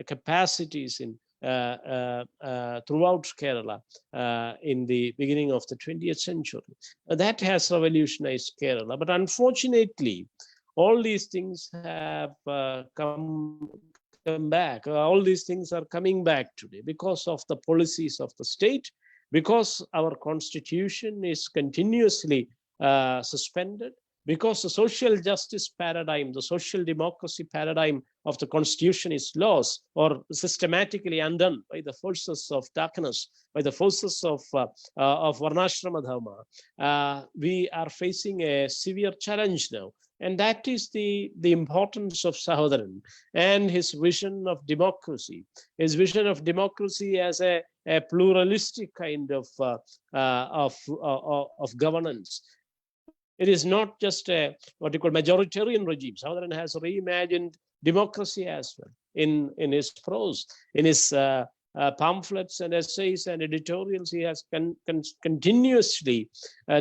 capacities throughout Kerala in the beginning of the 20th century. That has revolutionized Kerala. But unfortunately, all these things have come back. All these things are coming back today because of the policies of the state, because our constitution is continuously suspended, because the social justice paradigm, the social democracy paradigm of the constitution is lost or systematically undone by the forces of darkness, by the forces of Varnashrama Dharma. We are facing a severe challenge now. And that is the importance of Sahodharan and his vision of democracy, as a pluralistic kind of governance. It is not just a what you call majoritarian regime. Sahodharan has reimagined democracy as well in his prose, in his pamphlets and essays and editorials. He has continuously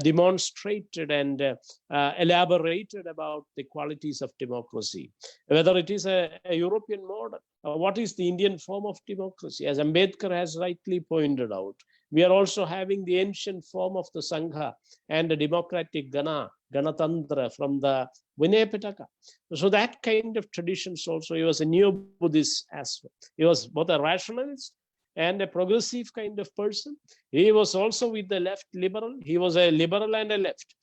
demonstrated and elaborated about the qualities of democracy, whether it is a European model or what is the Indian form of democracy. As Ambedkar has rightly pointed out, we are also having the ancient form of the Sangha and the democratic Ganatantra from the Vinaya Pitaka. So that kind of traditions also, he was a neo-Buddhist as well. He was both a rationalist and a progressive kind of person. He was also with the left liberal. He was a liberal and a left.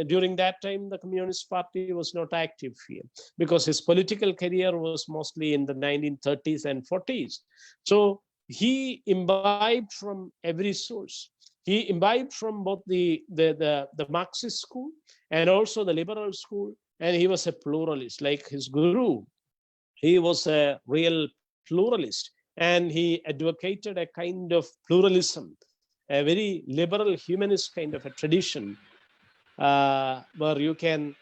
During that time, the Communist Party was not active here because his political career was mostly in the 1930s and 40s. So he imbibed from every source. He imbibed from both the Marxist school and also the liberal school, and he was a pluralist like his guru. He was a real pluralist, and he advocated a kind of pluralism, a very liberal humanist kind of a tradition where you can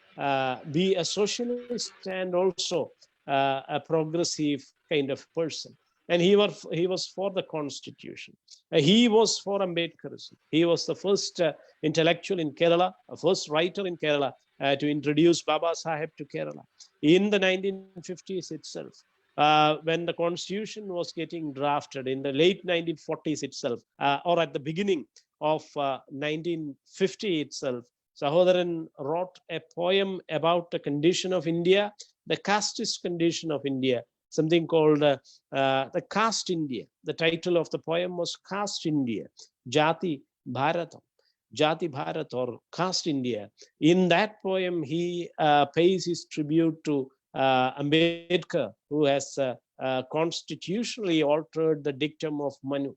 be a socialist and also a progressive kind of person. And he was for the constitution. He was for Ambedkarism. He was the first intellectual in Kerala, a first writer in Kerala to introduce Baba Saheb to Kerala. In the 1950s itself, when the constitution was getting drafted in the late 1940s itself, or at the beginning of 1950 itself, Sahodharan wrote a poem about the condition of India, the casteist condition of India, something called the Caste India. The title of the poem was Caste India, Jati Bharatam, Jati Bharat or Caste India. In that poem, he pays his tribute to Ambedkar, who has constitutionally altered the dictum of Manu,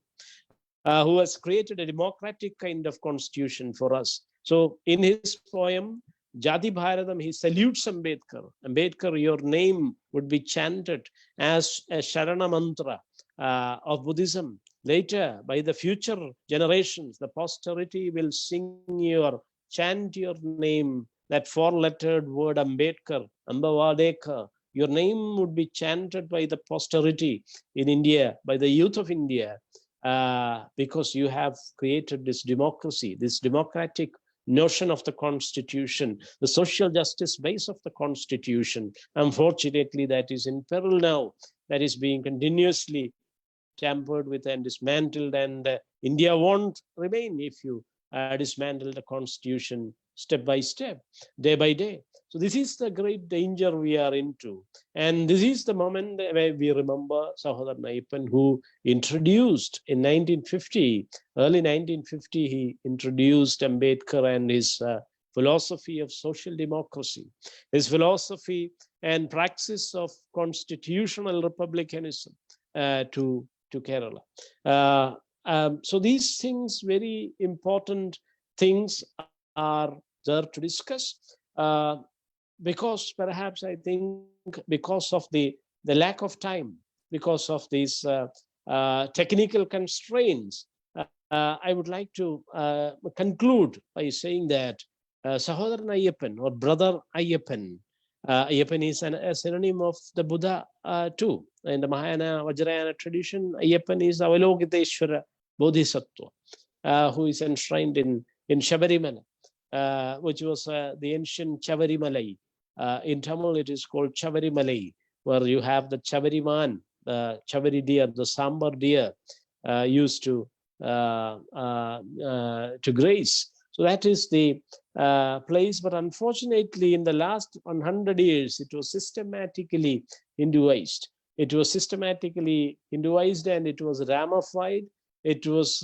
who has created a democratic kind of constitution for us. So in his poem, Jati Bharatam, he salutes Ambedkar. Ambedkar, your name would be chanted as a Sharana mantra of Buddhism. Later, by the future generations, the posterity will chant your name, that four-lettered word Ambedkar, Ambavadekar. Your name would be chanted by the posterity in India, by the youth of India, because you have created this democracy, this democratic notion of the Constitution, the social justice base of the Constitution. Unfortunately, that is in peril now. That is being continuously tampered with and dismantled, and India won't remain if you dismantle the Constitution step by step, day by day. So this is the great danger we are into. And this is the moment where we remember Sahodharan Ayyappan, who introduced in 1950, early 1950, he introduced Ambedkar and his philosophy of social democracy, his philosophy and praxis of constitutional republicanism to Kerala. So these things, very important things, are there to discuss, because perhaps I think because of the lack of time, because of these technical constraints, I would like to conclude by saying that Sahodharan Ayyappan, or Brother Ayyappan, Ayyappan is a synonym of the Buddha too. In the Mahayana Vajrayana tradition, Ayyappan is Avalokiteshvara Bodhisattva, who is enshrined in Shabarimala, which was the ancient Chavarimalai. In Tamil, it is called Chavarimalai, where you have the Chavariman, the Chavari deer, the Sambar deer, used to graze. So that is the place. But unfortunately, in the last 100 years, it was systematically Hinduized. It was systematically Hinduized, and it was ramified. It was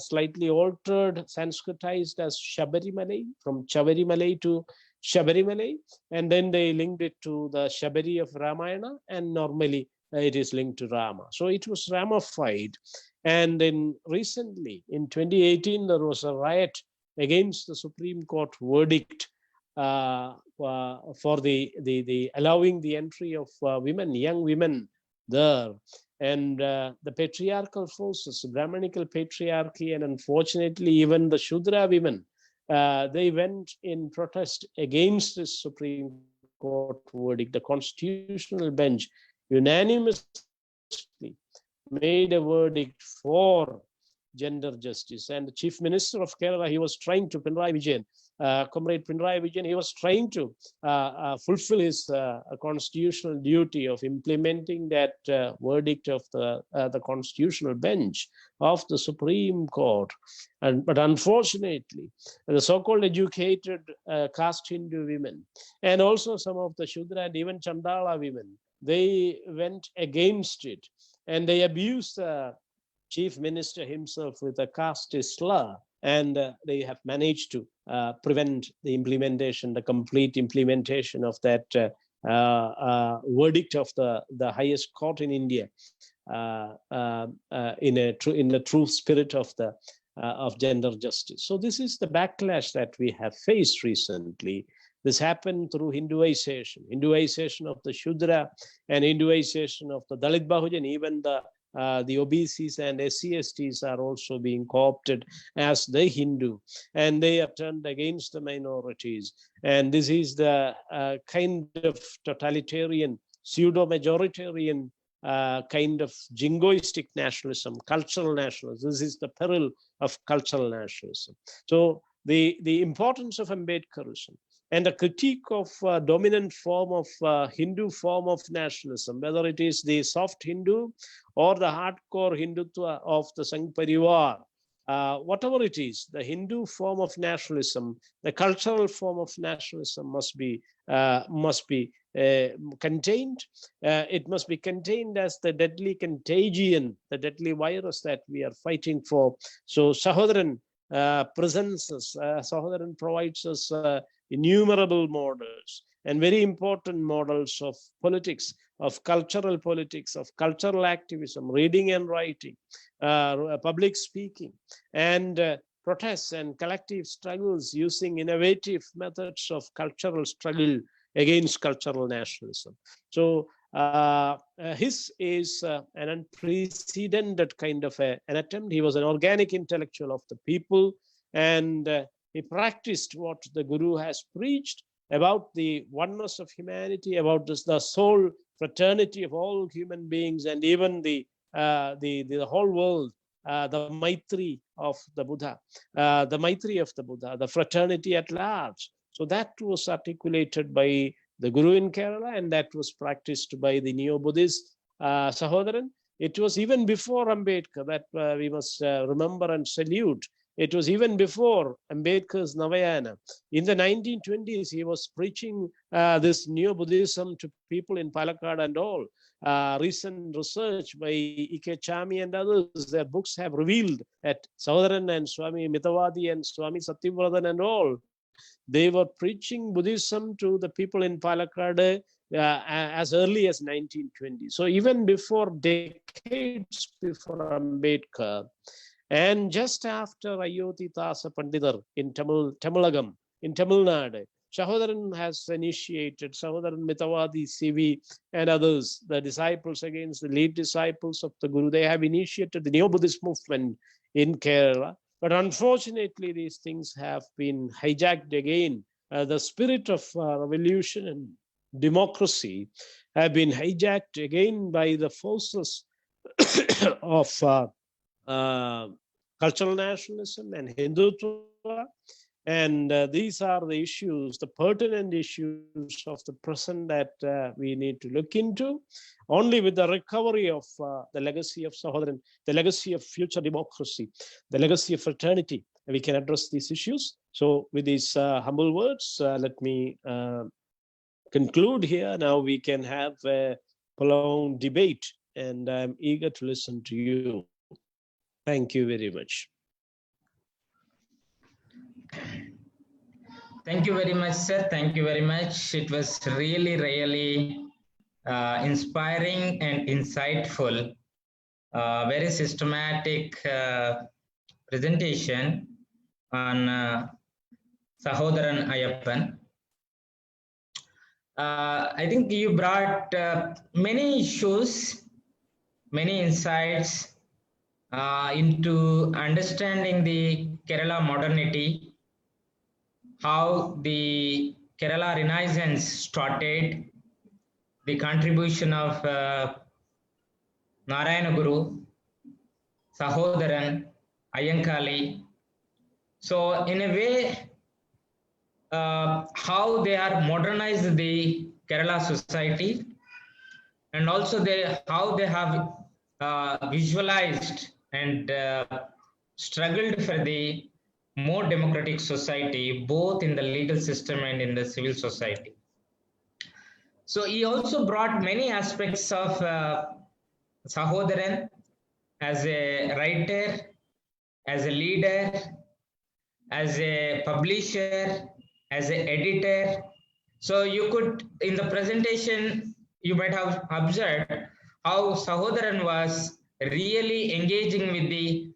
slightly altered, Sanskritized as Shabarimalai, from Chavarimalai to Shabarimalai, and then they linked it to the Shabari of Ramayana, and normally it is linked to Rama. So it was ramified. And then recently, in 2018, there was a riot against the Supreme Court verdict for the allowing the entry of women, young women there. And the patriarchal forces, Brahmanical patriarchy, and unfortunately even the Shudra women, they went in protest against this Supreme Court verdict. The constitutional bench unanimously made a verdict for gender justice. And the Chief Minister of Kerala, he was trying to, Pinarayi Vijayan, Comrade Pinarayi Vijayan, he was trying to fulfill his constitutional duty of implementing that verdict of the constitutional bench of the Supreme Court. But unfortunately, the so-called educated caste Hindu women, and also some of the Shudra and even Chandala women, they went against it, and they abused the Chief Minister himself with a caste slur, and they have managed to prevent the implementation, the complete implementation of that verdict of the highest court in India, in the true spirit of gender justice. So this is the backlash that we have faced recently. This happened through Hinduization of the Shudra, and Hinduization of the Dalit Bahujan. Even the OBCs and SC/STs are also being co-opted as the Hindu, and they are turned against the minorities. And this is the kind of totalitarian, pseudo-majoritarian kind of jingoistic nationalism, cultural nationalism. This is the peril of cultural nationalism. So the importance of Ambedkarism and the critique of dominant form of Hindu form of nationalism, whether it is the soft Hindu or the hardcore Hindutva of the Sangh Parivar, whatever it is, the Hindu form of nationalism, the cultural form of nationalism must be contained. It must be contained as the deadly contagion, the deadly virus that we are fighting for. So Sahodharan presents us, Sahodharan provides us innumerable models, and very important models of politics, of cultural activism, reading and writing, public speaking, and protests and collective struggles using innovative methods of cultural struggle against cultural nationalism. So his is an unprecedented kind of an attempt. He was an organic intellectual of the people, and he practiced what the Guru has preached about the oneness of humanity, about the soul fraternity of all human beings, and even the whole world the Maitri of the Buddha, the fraternity at large. So that was articulated by the Guru in Kerala, and that was practiced by the Neo-Buddhist Sahodharan. It was even before Ambedkar, that we must remember and salute. It was even before Ambedkar's Navayana. In the 1920s, he was preaching this Neo-Buddhism to people in Palakkad and all. Recent research by Ike Chami and others, their books have revealed that Sahodharan and Swami Yukthivadhi and Swami Satyavradan and all, they were preaching Buddhism to the people in Palakkad as early as 1920. So even before, decades before Ambedkar, and just after Ayodhi Tasa Pandidar in Tamilagam, in Tamil Nadu, Sahodharan has initiated, Sahodharan Mitavadi, CV, and others, the disciples against the lead disciples of the Guru, they have initiated the Neo-Buddhist movement in Kerala. But unfortunately, these things have been hijacked again. The spirit of revolution and democracy have been hijacked again by the forces of cultural nationalism and Hindutva. And these are the issues, the pertinent issues of the present that we need to look into. Only with the recovery of the legacy of Sahodharan, the legacy of future democracy, the legacy of fraternity, we can address these issues. So with these humble words, let me conclude here. Now we can have a prolonged debate, and I'm eager to listen to you. Thank you very much. Thank you very much, sir. Thank you very much. It was really inspiring and insightful. Very systematic presentation on Sahodharan Ayyappan. I think you brought many issues, many insights into understanding the Kerala modernity, how the Kerala Renaissance started, the contribution of Narayana Guru, Sahodharan, Ayyankali. So in a way, how they are modernized the Kerala society, and also how they have visualized and struggled for the more democratic society, both in the legal system and in the civil society. So he also brought many aspects of Sahodharan as a writer, as a leader, as a publisher, as an editor. So you could, in the presentation, you might have observed how Sahodharan was really engaging with the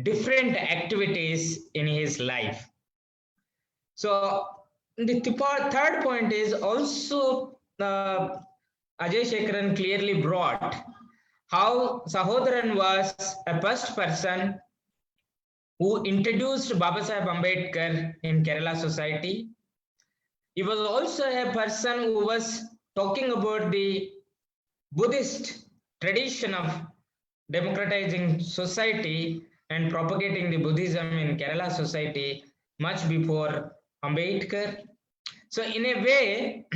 different activities in his life. So the third point is also Ajay Sekher clearly brought how Sahodharan was a first person who introduced Babasaheb Ambedkar in Kerala society. He was also a person who was talking about the Buddhist tradition of democratizing society and propagating the Buddhism in Kerala society much before Ambedkar. So in a way,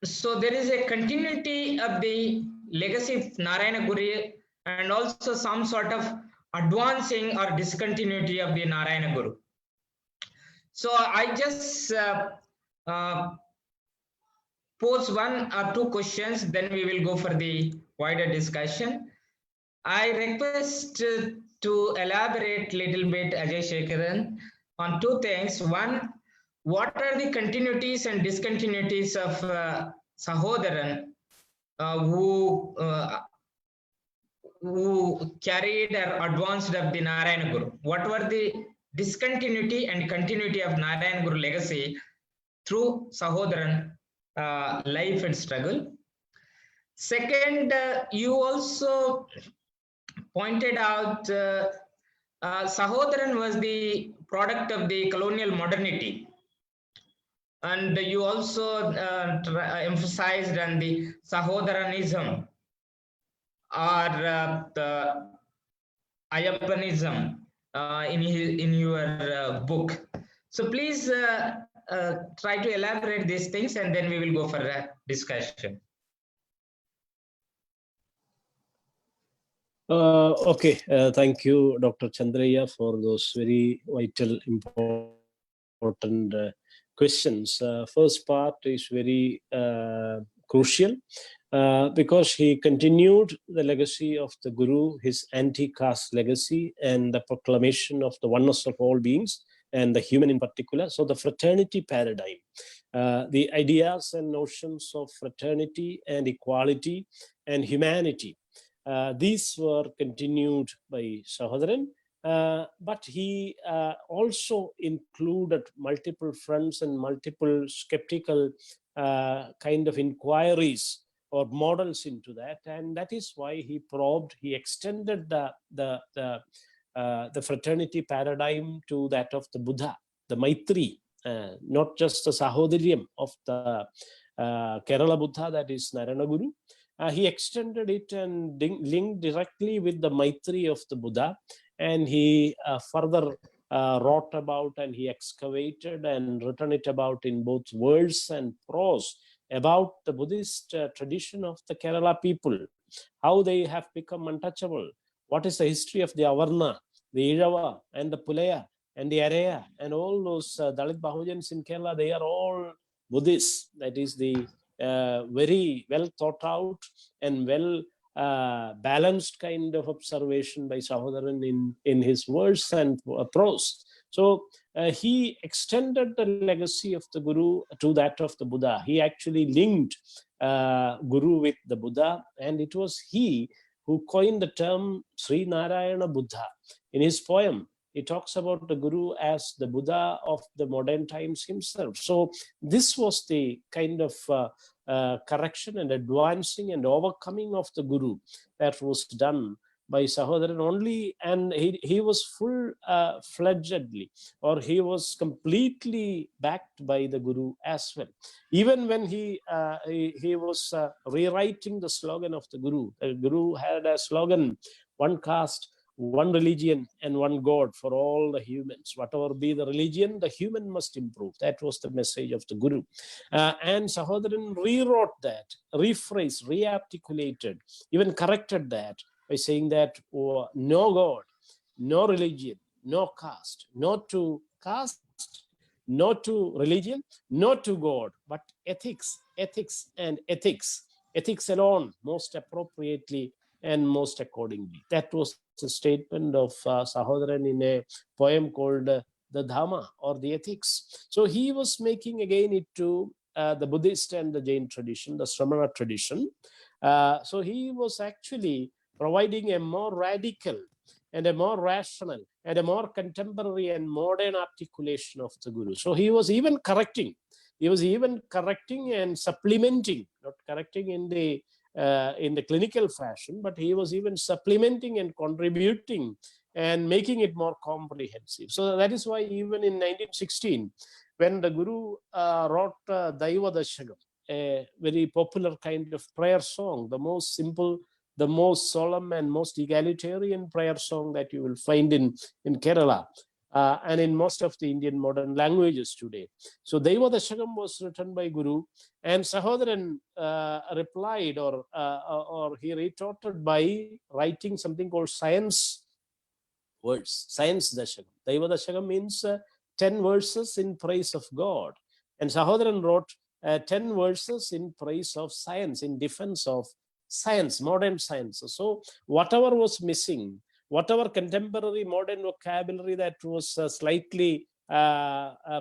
so there is a continuity of the legacy of Narayana Guru and also some sort of advancing or discontinuity of the Narayana Guru. So I just pose one or two questions, then we will go for the wider discussion. I request to elaborate a little bit, Ajay Sekher, on two things. One, what are the continuities and discontinuities of Sahodharan who carried or advanced of the Narayana Guru? What were the discontinuity and continuity of Narayana Guru legacy through Sahodharan life and struggle? Second, you also pointed out Sahodharan was the product of the colonial modernity, and you also emphasized on the Sahodharanism. the Ayyappanism in your book. So please try to elaborate these things, and then we will go for a discussion. Okay, thank you, Dr. Chandraiah, for those very vital, important questions. First part is very crucial because he continued the legacy of the Guru, his anti-caste legacy, and the proclamation of the oneness of all beings and the human in particular. So the fraternity paradigm, the ideas and notions of fraternity and equality and humanity, these were continued by Sahodharan, but he also included multiple fronts and multiple skeptical kind of inquiries or models into that, and that is why he probed, he extended the fraternity paradigm to that of the Buddha, the Maitri, not just the Sahodarian of the Kerala Buddha, that is Narayana Guru. He extended it and linked directly with the Maitri of the Buddha, and he further wrote about, and he excavated and written it about in both verse and prose about the Buddhist tradition of the Kerala people, how they have become untouchable, what is the history of the Avarna, the Irava and the Pulaya and the Araya and all those Dalit Bahujans in Kerala. They are all Buddhists. That is the very well thought out and well balanced kind of observation by Sahodharan in his verse and prose. So he extended the legacy of the Guru to that of the Buddha. He actually linked Guru with the Buddha, and it was he who coined the term Sree Narayana Buddha. In his poem, he talks about the Guru as the Buddha of the modern times himself. So this was the kind of correction and advancing and overcoming of the Guru that was done by Sahodharan only, and he was full-fledgedly, or he was completely backed by the Guru as well. Even when he was rewriting the slogan of the Guru had a slogan, one caste, one religion, and one God for all the humans. Whatever be the religion, the human must improve. That was the message of the Guru. And Sahodharan rewrote that, rephrased, rearticulated, even corrected that by saying that no God, no religion, no caste, not to caste, not to religion, not to God, but ethics, ethics, and ethics. Ethics alone, most appropriately and most accordingly. That was the statement of Sahodharan in a poem called the Dhamma, or the Ethics. So he was making again it to the Buddhist and the Jain tradition, the Sramana tradition. So he was actually providing a more radical and a more rational and a more contemporary and modern articulation of the Guru. So he was even correcting. He was even correcting and supplementing, not correcting in the clinical fashion, but he was even supplementing and contributing and making it more comprehensive. So that is why even in 1916, when the Guru wrote Daiva Dashagam, a very popular kind of prayer song, the most simple, the most solemn and most egalitarian prayer song that you will find in Kerala and in most of the Indian modern languages today. So Daiva Dashagam was written by Guru, and Sahodharan replied or he retorted by writing something called science words, science Dashagam. Daiva Dashagam means 10 verses in praise of God. And Sahodharan wrote 10 verses in praise of science, in defense of science, modern science. So whatever was missing, whatever contemporary modern vocabulary that was slightly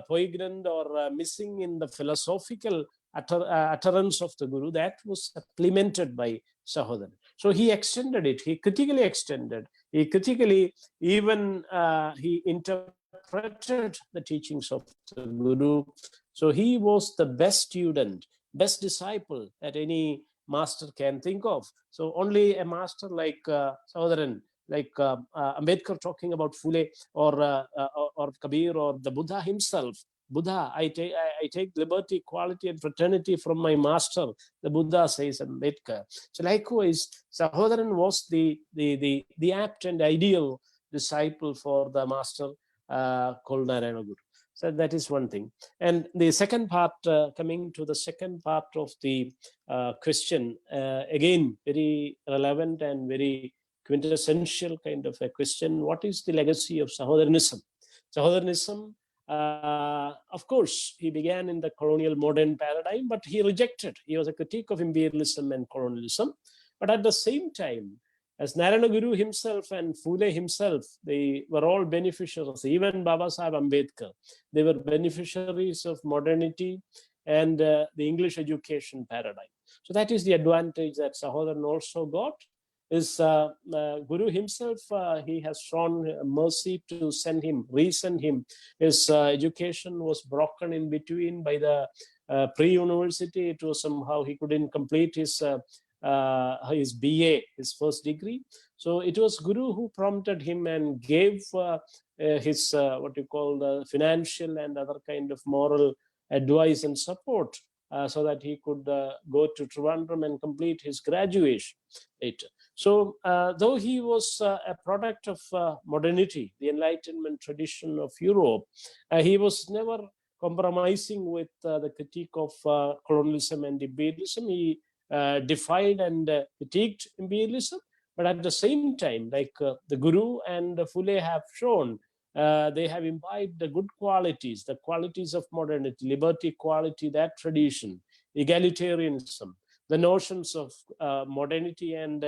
poignant or missing in the philosophical utterance of the Guru, that was supplemented by Sahodharan. So he extended it, he critically extended, he critically even he interpreted the teachings of the Guru. So he was the best student, best disciple that any master can think of. So only a master like Sahodharan, like Ambedkar talking about Phule or Kabir or the Buddha himself, Buddha, I take liberty, equality, and fraternity from my master, the Buddha, says Ambedkar. So likewise, Sahodharan was the apt and ideal disciple for the master called Narayana Guru. So that is one thing. And the second part, coming to the second part of the question, again, very relevant and very quintessential kind of a question. What is the legacy of Sahodaranism? Sahodaranism, of course, he began in the colonial modern paradigm, but he rejected. He was a critique of imperialism and colonialism. But at the same time, as Narayana Guru himself and Phule himself, they were all beneficiaries. Even Baba Sahib Ambedkar, they were beneficiaries of modernity and the English education paradigm. So that is the advantage that Sahodharan also got. Is Guru himself, he has shown mercy to resend him. His education was broken in between by the pre-university. It was somehow he couldn't complete his BA, his first degree. So it was Guru who prompted him and gave his what you call the financial and other kind of moral advice and support so that he could go to Trivandrum and complete his graduation later. So though he was a product of modernity, the Enlightenment tradition of Europe, he was never compromising with the critique of colonialism and imperialism. He defied and critiqued imperialism, but at the same time, like the Guru and Phule have shown, they have imbibed the good qualities, the qualities of modernity, liberty, equality, that tradition, egalitarianism, the notions of modernity and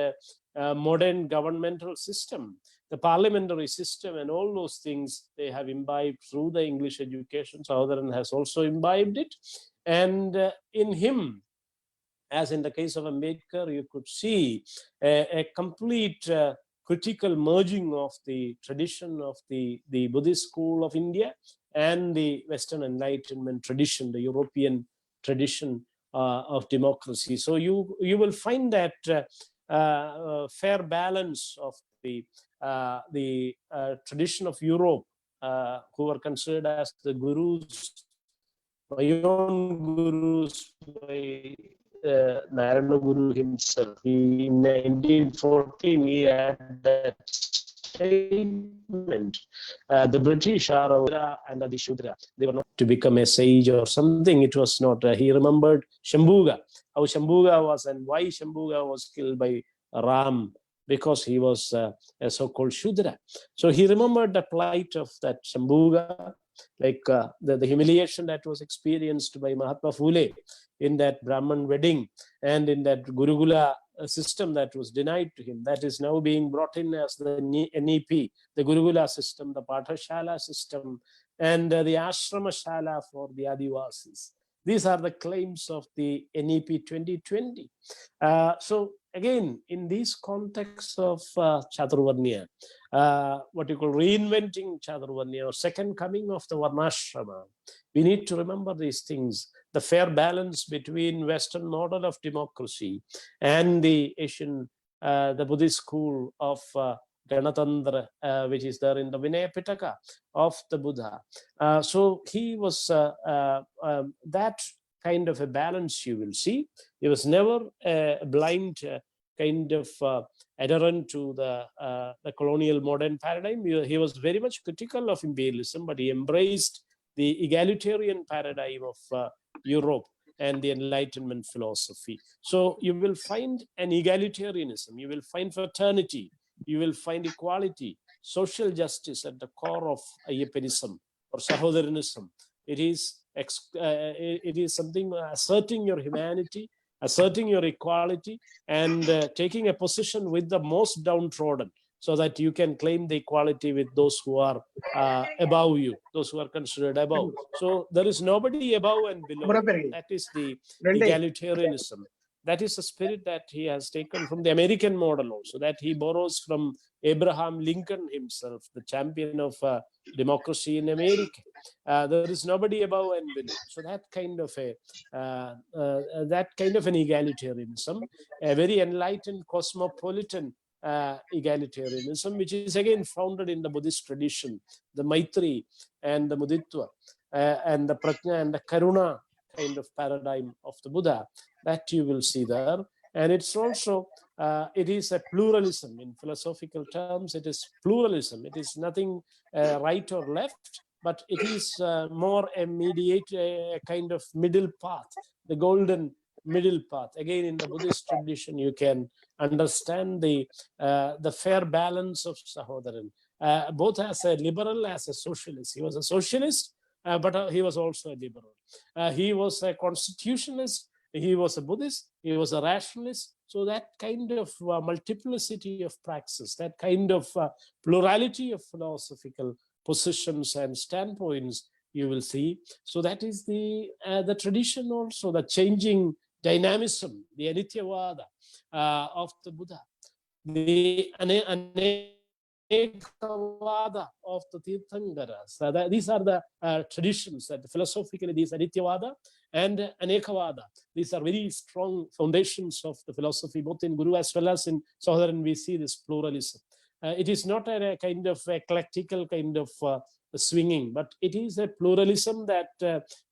modern governmental system, the parliamentary system, and all those things they have imbibed through the English education. Sahodharan has also imbibed it. And in him, as in the case of Ambedkar, you could see a complete critical merging of the tradition of the Buddhist school of India and the Western Enlightenment tradition, the European tradition of democracy. So you will find that fair balance of the tradition of Europe, who are considered as the gurus, my own gurus, by Narayana Guru himself. In 1914, he had that statement. The British are and the Shudra. They were not to become a sage or something. It was not. He remembered Shambhuga, how Shambhuga was and why Shambhuga was killed by Ram, because he was a so-called Shudra. So he remembered the plight of that Shambhuga, like the humiliation that was experienced by Mahatma Phule in that Brahman wedding and in that Gurukula system that was denied to him, that is now being brought in as the NEP, the Gurukula system, the Pathashala system, and the Ashramashala for the Adivasis. These are the claims of the NEP 2020. So again, in these contexts of Chaturvarnya, what you call reinventing Chaturvarnya, or second coming of the Varnashrama, we need to remember these things. The fair balance between Western model of democracy and the Asian, the Buddhist school of Ganatantra, which is there in the Vinaya Pitaka of the Buddha. So he was that kind of a balance you will see. He was never a blind kind of adherent to the colonial modern paradigm. He was very much critical of imperialism, but he embraced the egalitarian paradigm of Europe and the Enlightenment philosophy. So you will find an egalitarianism, you will find fraternity, you will find equality, social justice at the core of Ayyappanism or Sahodaranism. It is something asserting your humanity, asserting your equality, and taking a position with the most downtrodden, so that you can claim the equality with those who are above you, those who are considered above. So there is nobody above and below. That is the egalitarianism. That is the spirit that he has taken from the American model also, that he borrows from Abraham Lincoln himself, the champion of democracy in America. There is nobody above and below. So that kind of an egalitarianism, a very enlightened cosmopolitan egalitarianism, which is again founded in the Buddhist tradition, the Maitri and the Muditva. and the prajna and the karuna kind of paradigm of the Buddha, that you will see there. And it's also, it is a pluralism in philosophical terms. It is pluralism. It is nothing right or left, but it is more a mediate, a kind of middle path, the golden middle path. Again, in the Buddhist tradition, you can understand the fair balance of Sahodharan, both as a liberal, as a socialist. He was a socialist, but he was also a liberal. He was a constitutionalist. He was a Buddhist. He was a rationalist. So that kind of multiplicity of praxis, that kind of plurality of philosophical positions and standpoints, you will see. So that is the tradition also, the changing dynamism, the Anityavada of the Buddha, the Anekavada of the Tirthankaras. These are the traditions that philosophically, these Anityavada and Anekavada. These are very strong foundations of the philosophy, both in Guru as well as in Sahodharan. We see this pluralism. It is not a kind of eclectical kind of swinging, but it is a pluralism that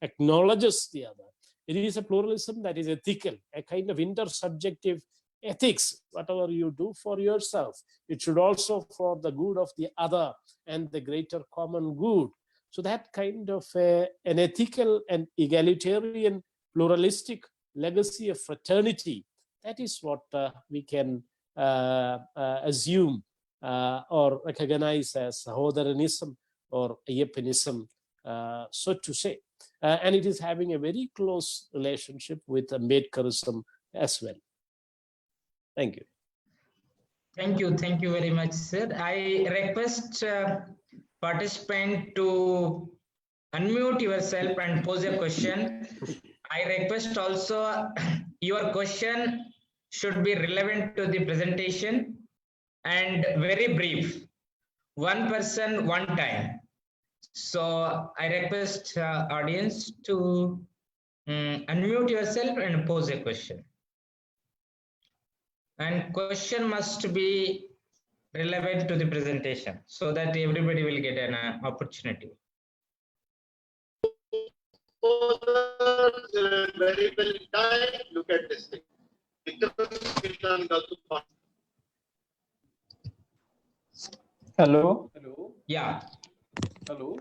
acknowledges the other. It is a pluralism that is ethical, a kind of intersubjective ethics. Whatever you do for yourself, it should also for the good of the other and the greater common good. So that kind of an ethical and egalitarian pluralistic legacy of fraternity, that is what we can assume or recognize as Sahodaranism or Ayyappanism, so to say. And it is having a very close relationship with Ambedkarism as well. Thank you. Thank you. Thank you very much, sir. I request participant to unmute yourself and pose a question. I request also your question should be relevant to the presentation and very brief. One person, one time. So I request audience to unmute yourself and pose a question. And question must be relevant to the presentation so that everybody will get an opportunity. Very well done. Look at this thing. Hello. Yeah. Hello.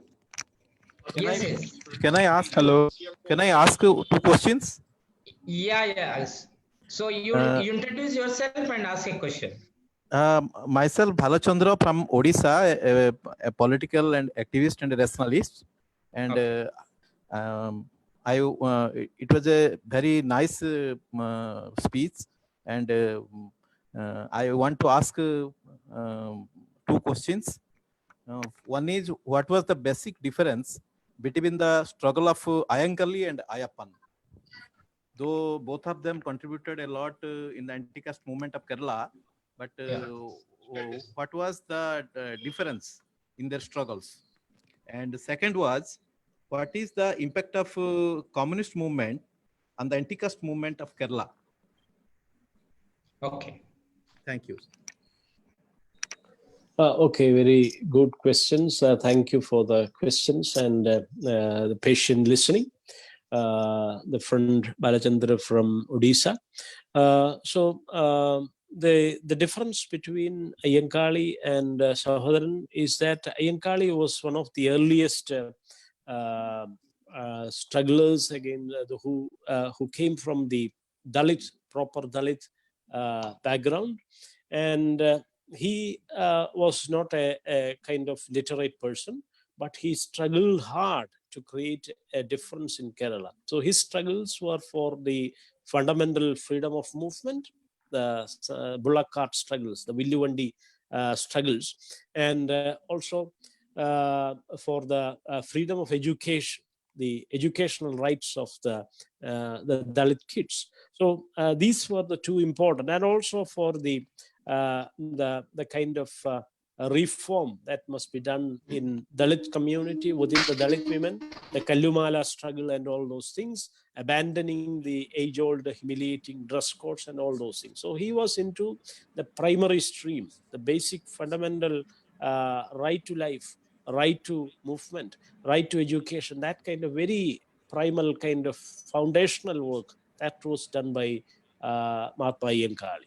Yes. Can I ask? Hello. Can I ask two questions? Yes. So you introduce yourself and ask a question. Myself, Bhalachandra from Odisha, a political and activist and a rationalist, and Okay. it was a very nice speech, and I want to ask two questions. One is, what was the basic difference between the struggle of Iyengarli and Ayyappan? Though both of them contributed a lot in the anti-caste movement of Kerala, but what was the difference in their struggles? And the second was, what is the impact of communist movement on the anti-caste movement of Kerala? Okay. Thank you. Okay, very good questions. Thank you for the questions and the patient listening. The friend Balachandra from Odisha. The difference between Iyengarli and Sahodharan is that Iyengarli was one of the earliest strugglers again who came from the proper Dalit background, and he was not a kind of literate person, but he struggled hard to create a difference in Kerala. So his struggles were for the fundamental freedom of movement, the bullock cart struggles, the Villuvandi struggles, and also for the freedom of education, the educational rights of the Dalit kids. So these were the two important, and also for the kind of reform that must be done in Dalit community, within the Dalit women, the Kallumala struggle and all those things, abandoning the age-old humiliating dress codes and all those things. So he was into the primary stream, the basic fundamental right to life, right to movement, right to education, that kind of very primal kind of foundational work that was done by Mahatma Iyengar.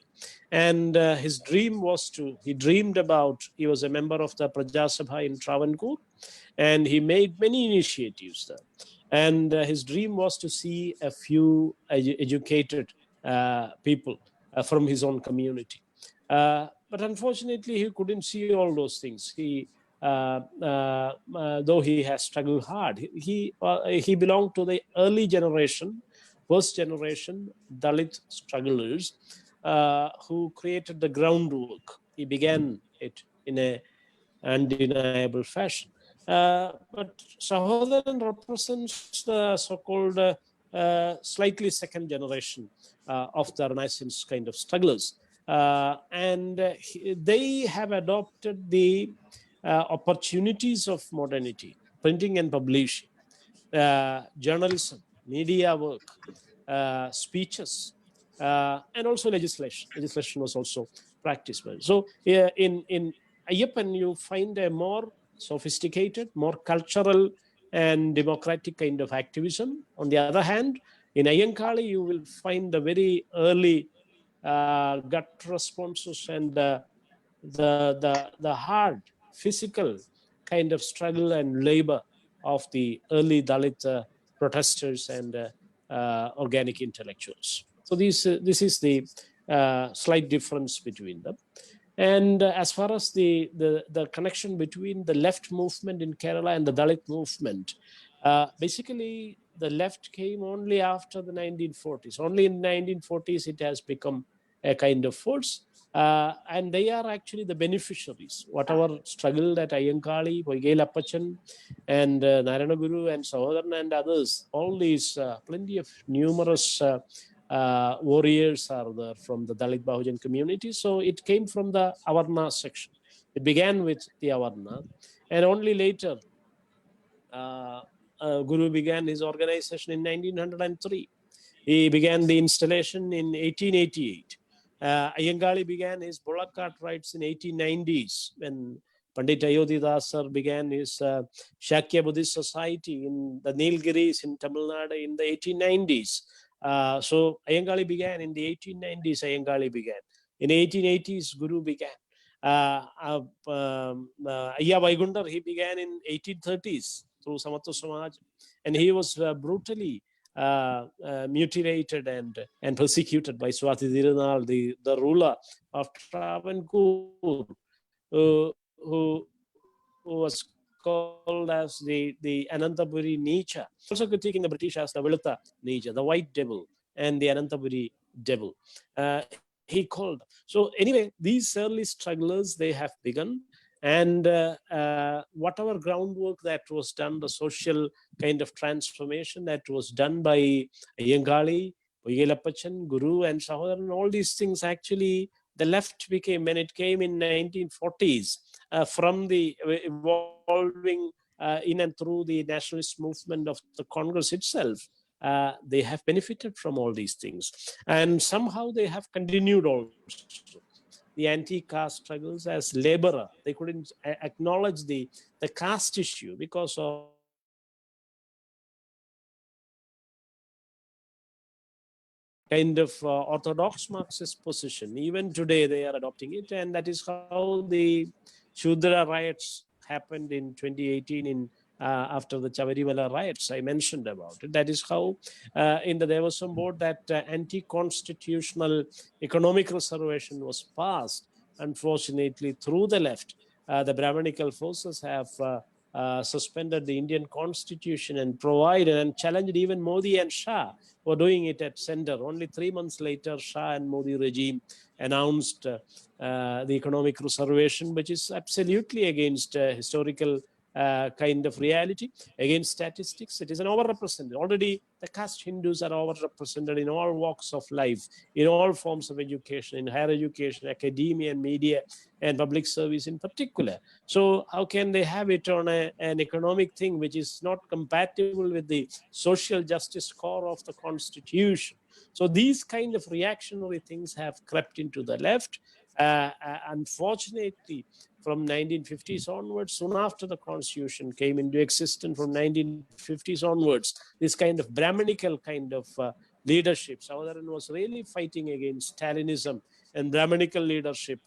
And his dream was he dreamed about, he was a member of the Praja Sabha in Travancore, and he made many initiatives there. And his dream was to see a few educated people from his own community. But unfortunately, he couldn't see all those things. Though he has struggled hard, he belonged to the early generation, first generation Dalit strugglers who created the groundwork. He began it in a undeniable fashion. But Sahodharan represents the so-called slightly second generation of the Renaissance kind of strugglers. And they have adopted the opportunities of modernity, printing and publishing, journalism, media work, speeches, and also legislation. Legislation was also practiced well. So in Ayyappan, you find a more sophisticated, more cultural and democratic kind of activism. On the other hand, in Ayyankali, you will find the very early gut responses and the hard physical kind of struggle and labor of the early Dalit protesters and organic intellectuals. So this is the slight difference between them. And as far as the connection between the left movement in Kerala and the Dalit movement, basically the left came only after the 1940s. Only in the 1940s it has become a kind of force. And they are actually the beneficiaries. Whatever struggle that Ayyankali, Poigel and Narayana Guru and Sahodaran and others, all these plenty of numerous warriors are there from the Dalit Bahujan community. So it came from the Avarna section. It began with the Avarna, and only later Guru began his organization in 1903. He began the installation in 1888. Ayyangali began his Bolakat rights in 1890s when Pandit Ayodhidasar began his Shakya Buddhist Society in the Nilgiris in Tamil Nadu in the 1890s. So Ayyangali began in the 1890s. Ayyangali began in 1880s. Guru began. Ayya Vaigundar, he began in 1830s through Samatva Samaj, and he was brutally mutilated and persecuted by Swati Dhirunal, the ruler of Travancore, who was called as the Anantapuri Necha, also critiquing the British as the Veluta Necha, the white devil, and the Anantapuri devil. He called. So anyway, these early strugglers, they have begun. And whatever groundwork that was done, the social kind of transformation that was done by Ayyangali, Poigel Guru and Sahodaran, all these things actually the left became, when it came in 1940s, from the evolving in and through the nationalist movement of the Congress itself, they have benefited from all these things. And somehow they have continued also. The anti-caste struggles as laborer. They couldn't acknowledge the caste issue because of kind of orthodox Marxist position. Even today, they are adopting it. And that is how the Shudra riots happened in 2018 in after the Chavariwala riots I mentioned about it. That is how in the Devasam board that anti-constitutional economic reservation was passed. Unfortunately, through the left, the Brahmanical forces have suspended the Indian constitution and provided and challenged even Modi and Shah for doing it at center. Only 3 months later, Shah and Modi regime announced the economic reservation, which is absolutely against historical kind of reality, against statistics. It is an overrepresented. Already the caste Hindus are overrepresented in all walks of life, in all forms of education, in higher education, academia and media and public service in particular. So how can they have it on an economic thing which is not compatible with the social justice core of the constitution? So these kind of reactionary things have crept into the left. Unfortunately, from 1950s onwards, soon after the constitution came into existence, from 1950s onwards, this kind of Brahminical kind of leadership, Sahodaran was really fighting against Stalinism and Brahminical leadership.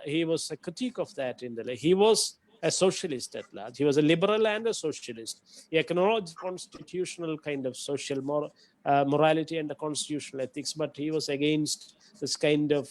He was a critique of that in the he was a socialist at large. He was a liberal and a socialist. He acknowledged constitutional kind of social morality and the constitutional ethics, but he was against this kind of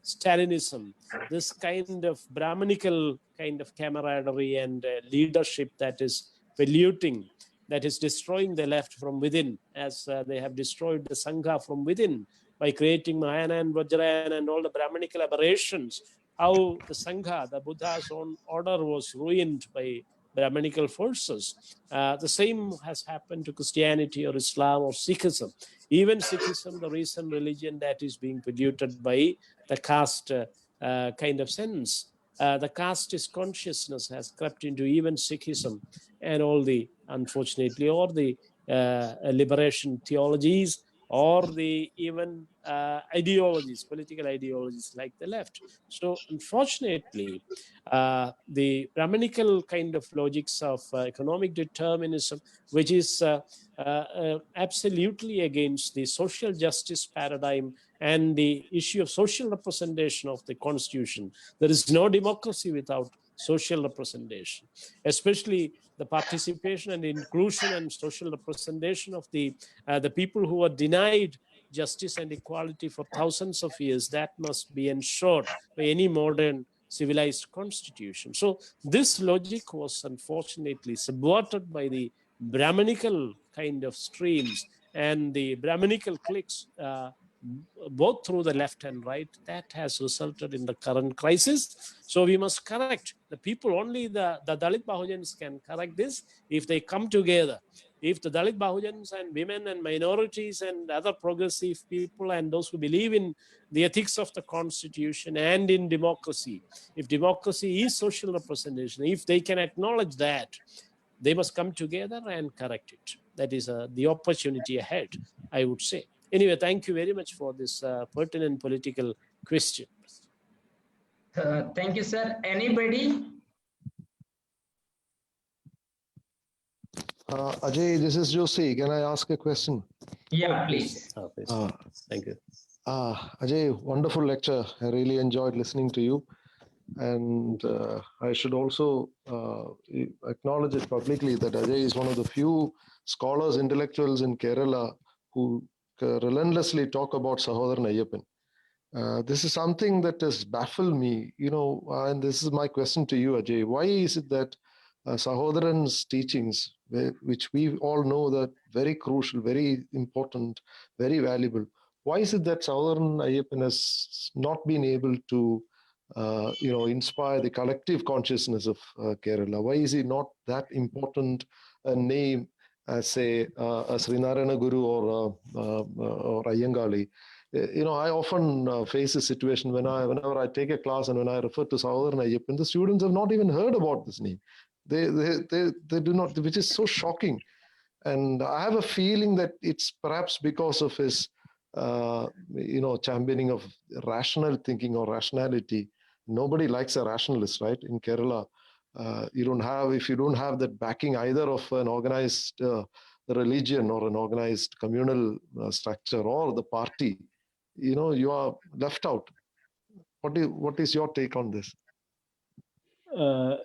Stalinism, this kind of Brahminical kind of camaraderie and leadership that is polluting, that is destroying the left from within, as they have destroyed the Sangha from within by creating Mahayana and Vajrayana and all the Brahminical aberrations. How the Sangha, the Buddha's own order, was ruined by Brahminical forces. The same has happened to Christianity or Islam or Sikhism. Even Sikhism, the recent religion that is being polluted by the caste kind of sense. The casteist consciousness has crept into even Sikhism and all the, unfortunately, or the liberation theologies or the even ideologies, political ideologies like the left. So unfortunately, the Brahminical kind of logics of economic determinism, which is absolutely against the social justice paradigm and the issue of social representation of the constitution. There is no democracy without social representation, especially the participation and inclusion and social representation of the people who are denied justice and equality for thousands of years. That must be ensured by any modern civilized constitution. So this logic was unfortunately subverted by the Brahminical kind of streams and the Brahminical cliques, both through the left and right. That has resulted in the current crisis. So we must correct the people. Only the Dalit Bahujans can correct this if they come together. If the Dalit Bahujans and women and minorities and other progressive people and those who believe in the ethics of the constitution and in democracy, if democracy is social representation, if they can acknowledge that, they must come together and correct it. That is the opportunity ahead, I would say. Anyway, thank you very much for this pertinent political question. Thank you, sir. Anybody? Ajay, this is Josie. Can I ask a question? Yeah, please. Please. Uh, Thank you. Ajay, wonderful lecture. I really enjoyed listening to you. And I should also acknowledge it publicly that Ajay is one of the few scholars, intellectuals in Kerala who relentlessly talk about Sahodharan Ayyappan. This is something that has baffled me, and this is my question to you, Ajay. Why is it that Sahodharan's teachings, which we all know that very crucial, very important, very valuable, why is it that Sahodharan Ayyappan has not been able to inspire the collective consciousness of Kerala? Why is he not that important a name as, say, a Sree Narayana Guru or Ayyangali? I often face a situation whenever I take a class and when I refer to Sahodharan Ayyappan, the students have not even heard about this name. They do not, which is so shocking. And I have a feeling that it's perhaps because of his, championing of rational thinking or rationality. Nobody likes a rationalist, right? In Kerala, if you don't have that backing either of an organized religion or an organized communal structure or the party, you are left out. What is your take on this?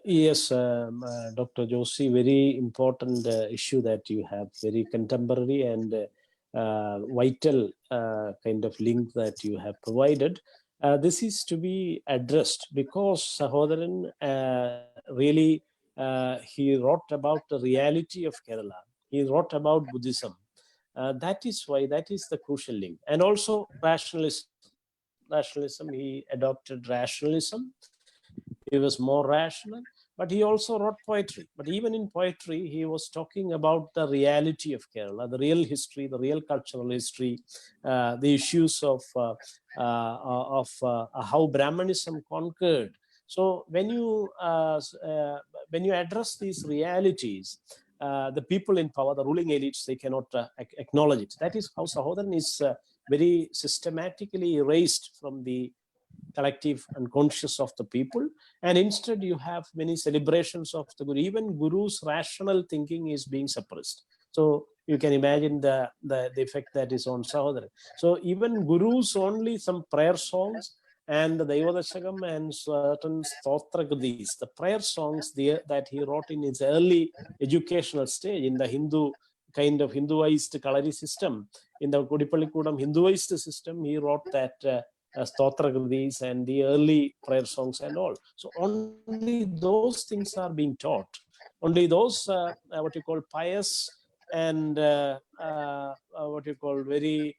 Yes, Dr. Joshi, very important issue that you have, very contemporary and vital kind of link that you have provided. This is to be addressed because Sahodharan really, he wrote about the reality of Kerala. He wrote about Buddhism. That is why, that is the crucial link. And also rationalism. He adopted rationalism. He was more rational, but he also wrote poetry. But even in poetry, he was talking about the reality of Kerala, the real history, the real cultural history, the issues of how Brahmanism conquered. So when you address these realities, the people in power, the ruling elites, they cannot acknowledge it. That is how Sahodharan is very systematically erased from the collective unconscious of the people. And instead you have many celebrations of the Guru. Even Guru's rational thinking is being suppressed. So you can imagine the effect that is on Sahodharan. So even Guru's only some prayer songs and the Devadashakam and certain Stotragadis, the prayer songs that he wrote in his early educational stage in the Hindu kind of Hinduized Kalari system, in the Kodipallikudam Hinduized system, he wrote that Stotragadis and the early prayer songs and all. So only those things are being taught. Only those what you call pious and what you call very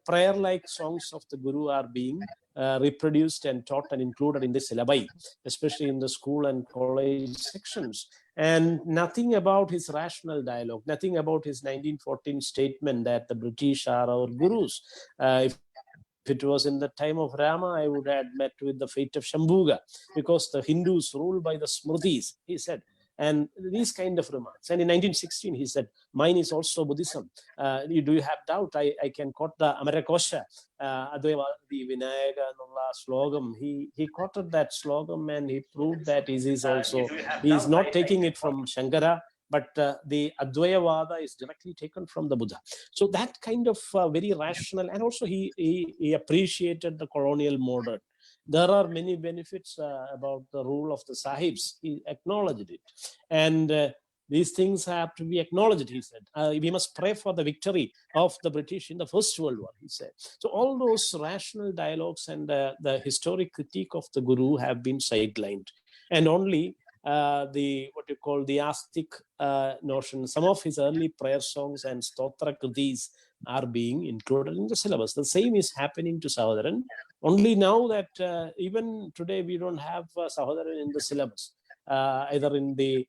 prayer-like songs of the Guru are being reproduced and taught and included in the syllabi, especially in the school and college sections. And nothing about his rational dialogue, nothing about his 1914 statement that the British are our gurus. If it was in the time of Rama, I would have met with the fate of Shambhuga, because the Hindus rule by the Smritis, he said. And these kind of remarks. And in 1916, he said, mine is also Buddhism. Do you have doubt? I can quote the Amarakosha, Advaivadi Vinayaka slogam. He quoted that slogam and he proved that he is not taking it from Shankara, but the Advaivada is directly taken from the Buddha. So that kind of very rational, and also he appreciated the colonial model. There are many benefits about the rule of the Sahibs. He acknowledged it. And these things have to be acknowledged, he said. We must pray for the victory of the British in the First World War, he said. So all those rational dialogues and the historic critique of the Guru have been sidelined. And only what you call the astic notion, some of his early prayer songs and stotra kritis are being included in the syllabus. The same is happening to Sahodharan. Only now that even today we don't have Sahodharan in the syllabus, either in the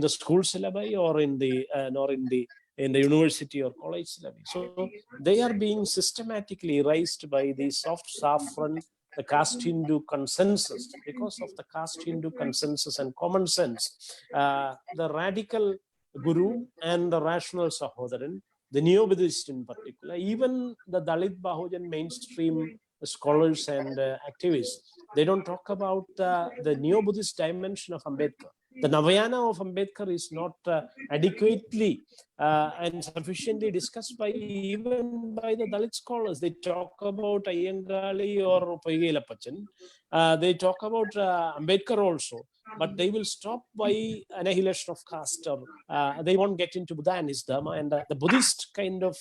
school syllabi or in the university or college syllabi. So they are being systematically erased by the soft saffron, the caste Hindu consensus. Because of the caste Hindu consensus and common sense, the radical Guru and the rational Sahodharan, the neo-Buddhist in particular, even the Dalit Bahujan mainstream scholars and activists, they don't talk about the neo-Buddhist dimension of Ambedkar. The Navayana of Ambedkar is not adequately and sufficiently discussed even by the Dalit scholars. They talk about Iyengali or Poigelapachan. They talk about Ambedkar also, but they will stop by annihilation of caste, or they won't get into Buddha and his Dharma. And the Buddhist kind of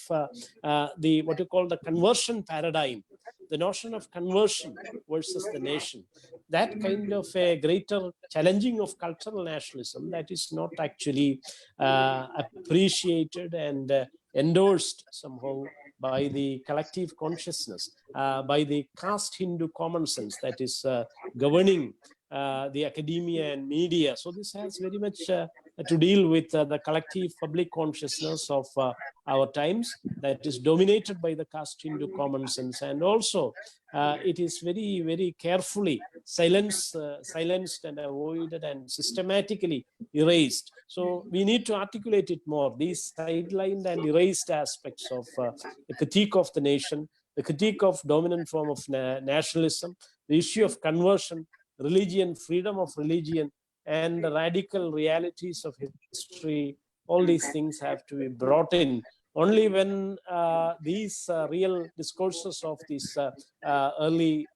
the what you call the conversion paradigm, the notion of conversion versus the nation, that kind of a greater challenging of cultural nationalism, that is not actually appreciated and endorsed somehow by the collective consciousness, by the caste Hindu common sense that is governing the academia and media. So this has very much to deal with the collective public consciousness of our times, that is dominated by the caste Hindu common sense. And also it is very, very carefully silenced and avoided and systematically erased. So we need to articulate it more, these sidelined and erased aspects of the critique of the nation, the critique of dominant form of nationalism, the issue of conversion, religion, freedom of religion, and the radical realities of history. All these things have to be brought in. Only when these real discourses of these early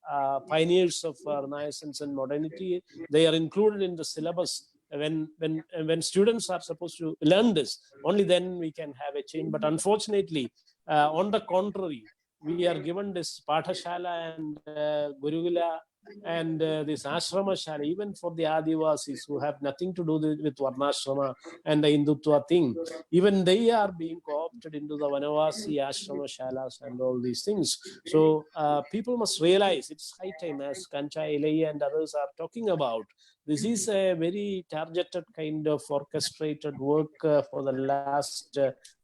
pioneers of Renaissance and modernity, they are included in the syllabus. When students are supposed to learn this, only then we can have a change. But unfortunately, on the contrary, we are given this Pathashala and Gurukula and this Ashrama Shala, even for the Adivasis who have nothing to do with Varnashrama and the Hindutva thing, even they are being co-opted into the Vanavasi Ashrama Shalas and all these things. So people must realize it's high time, as Kancha Ilai and others are talking about. This is a very targeted kind of orchestrated work for the last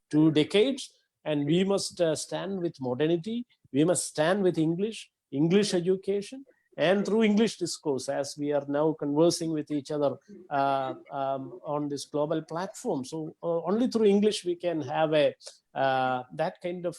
2 decades. And we must stand with modernity. We must stand with English education, and through English discourse, as we are now conversing with each other on this global platform. So only through English we can have a that kind of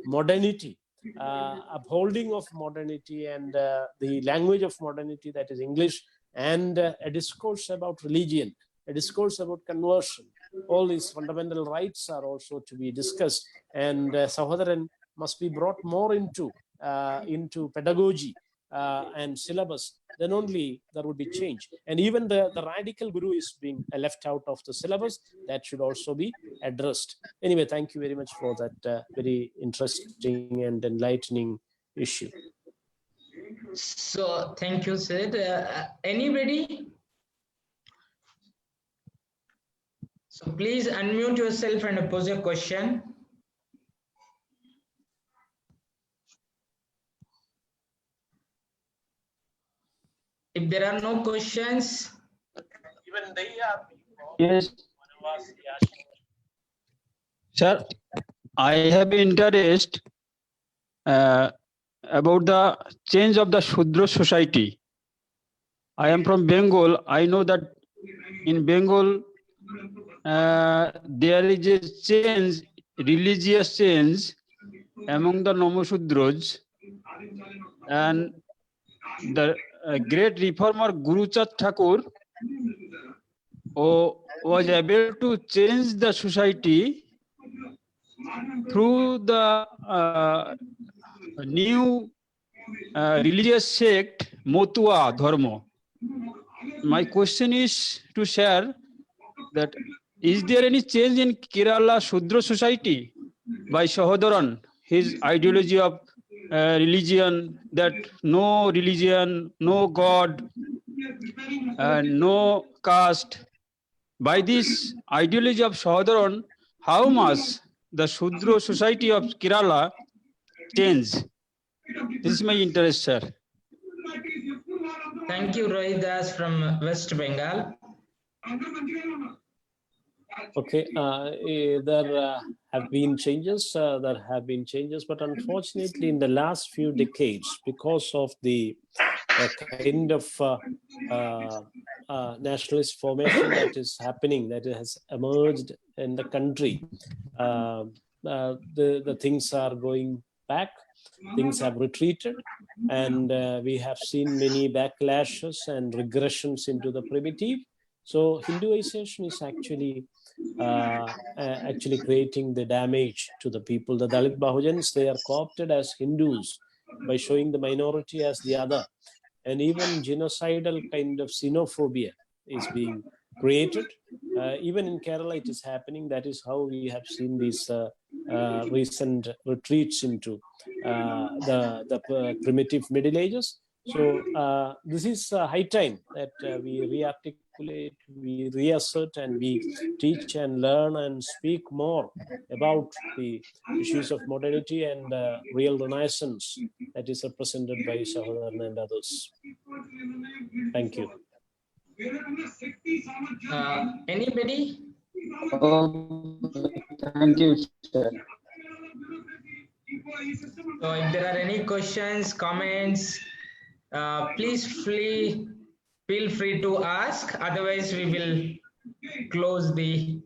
modernity upholding of modernity and the language of modernity, that is English, and a discourse about religion, a discourse about conversion. All these fundamental rights are also to be discussed, and Sahodharan must be brought more into pedagogy and syllabus. Then only there would be change. And even the radical guru is being left out of the syllabus. That should also be addressed. Anyway, thank you very much for that very interesting and enlightening issue. So thank you, Sid. Anybody? So please unmute yourself and pose your question. If there are no questions, Even they are. Yes. Sir, I have interest about the change of the Shudra society. I am from Bengal. I know that in Bengal there is a change, religious change among the Nomoshudras, and the great reformer Guru Chat Thakur was able to change the society through the new religious sect Motua Dharma. My question is to share that is there any change in Kerala Shudra society by Sahodharan, his ideology of religion, that no religion, no God, no caste. By this ideology of Sahodharan, how much the Shudra society of Kerala change? This is my interest, sir. thank you, Rohidas from West Bengal. Okay, there have been changes. But unfortunately, in the last few decades, because of the kind of nationalist formation that is happening, that has emerged in the country, the things are going back. Things have retreated, and we have seen many backlashes and regressions into the primitive. So Hinduization is actually creating the damage to the people. The Dalit Bahujans, they are co-opted as Hindus by showing the minority as the other. And even genocidal kind of xenophobia is being created. Even in Kerala, it is happening. That is how we have seen these recent retreats into the primitive Middle Ages. So this is high time that we rearticulate, we reassert, and we teach and learn and speak more about the issues of modernity and real renaissance that is represented by Sahodaran and others. Thank you. Anybody? Thank you, sir. So if there are any questions, comments, please feel free to ask. Otherwise, we will close the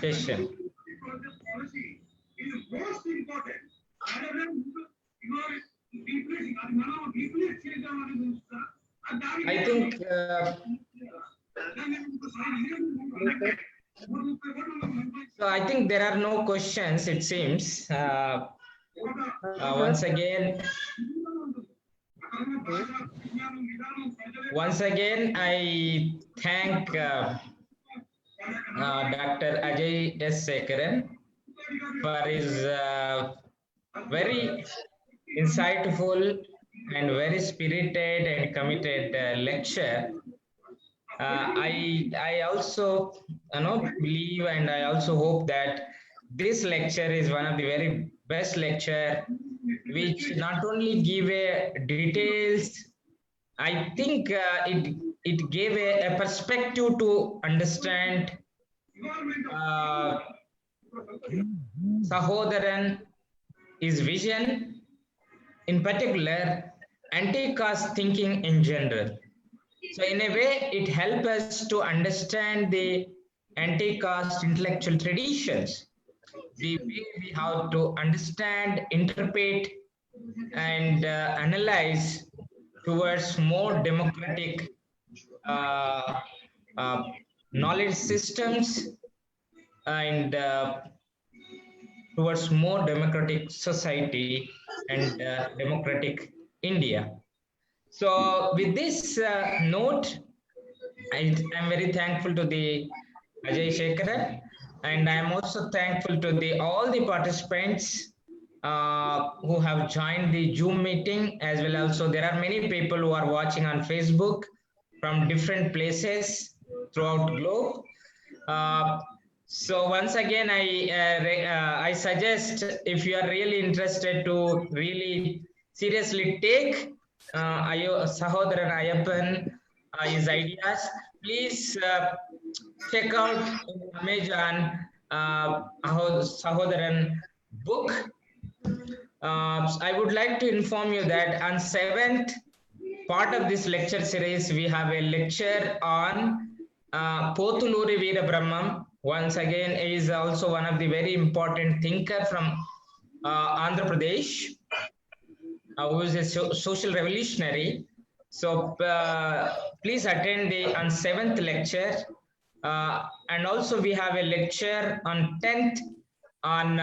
session. I think so. I think there are no questions, it seems. Once again, I thank Dr. Ajay Sekher for his very insightful and very spirited and committed lecture. I also believe, and I also hope that this lecture is one of the very best lecture which not only give a details. I think it gave a perspective to understand Sahodaran, his vision, in particular anti-caste thinking in general. So in a way, it helps us to understand the anti-caste intellectual traditions. the way we have to understand, interpret, and analyze towards more democratic uh, uh, knowledge systems and towards more democratic society and democratic India. So with this note, I'm very thankful to the Ajay Sekher, and I'm also thankful to the all the participants who have joined the Zoom meeting as well. Also, there are many people who are watching on Facebook from different places throughout globe. So once again, I suggest, if you are really interested to really seriously take Sahodharan Ayyappan his ideas, please check out in Amazon Sahodaran book. I would like to inform you that on 7th part of this lecture series, we have a lecture on Potuluri Veera Brahmam. Once again, he is also one of the very important thinker from Andhra Pradesh, who is a social revolutionary. So please attend the on 7th lecture. And also we have a lecture on 10th on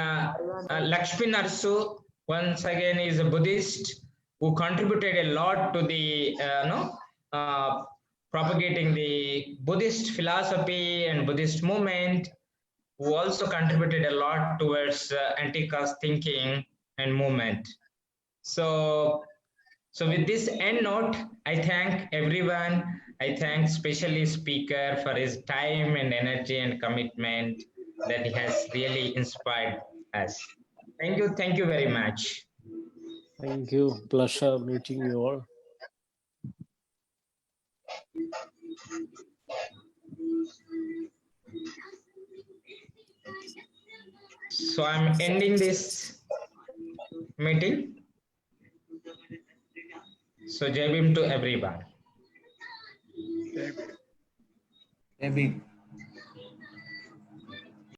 Lakshmi Narsu. Once again, is a Buddhist who contributed a lot to the propagating the Buddhist philosophy and Buddhist movement, who also contributed a lot towards anti-caste thinking and movement. So with this end note, I thank everyone. I thank especially speaker for his time and energy and commitment that he has really inspired us. Thank you very much. Thank you. Pleasure meeting you all. So I'm ending this meeting. So Jai Bhim to everyone. Jai Bhim.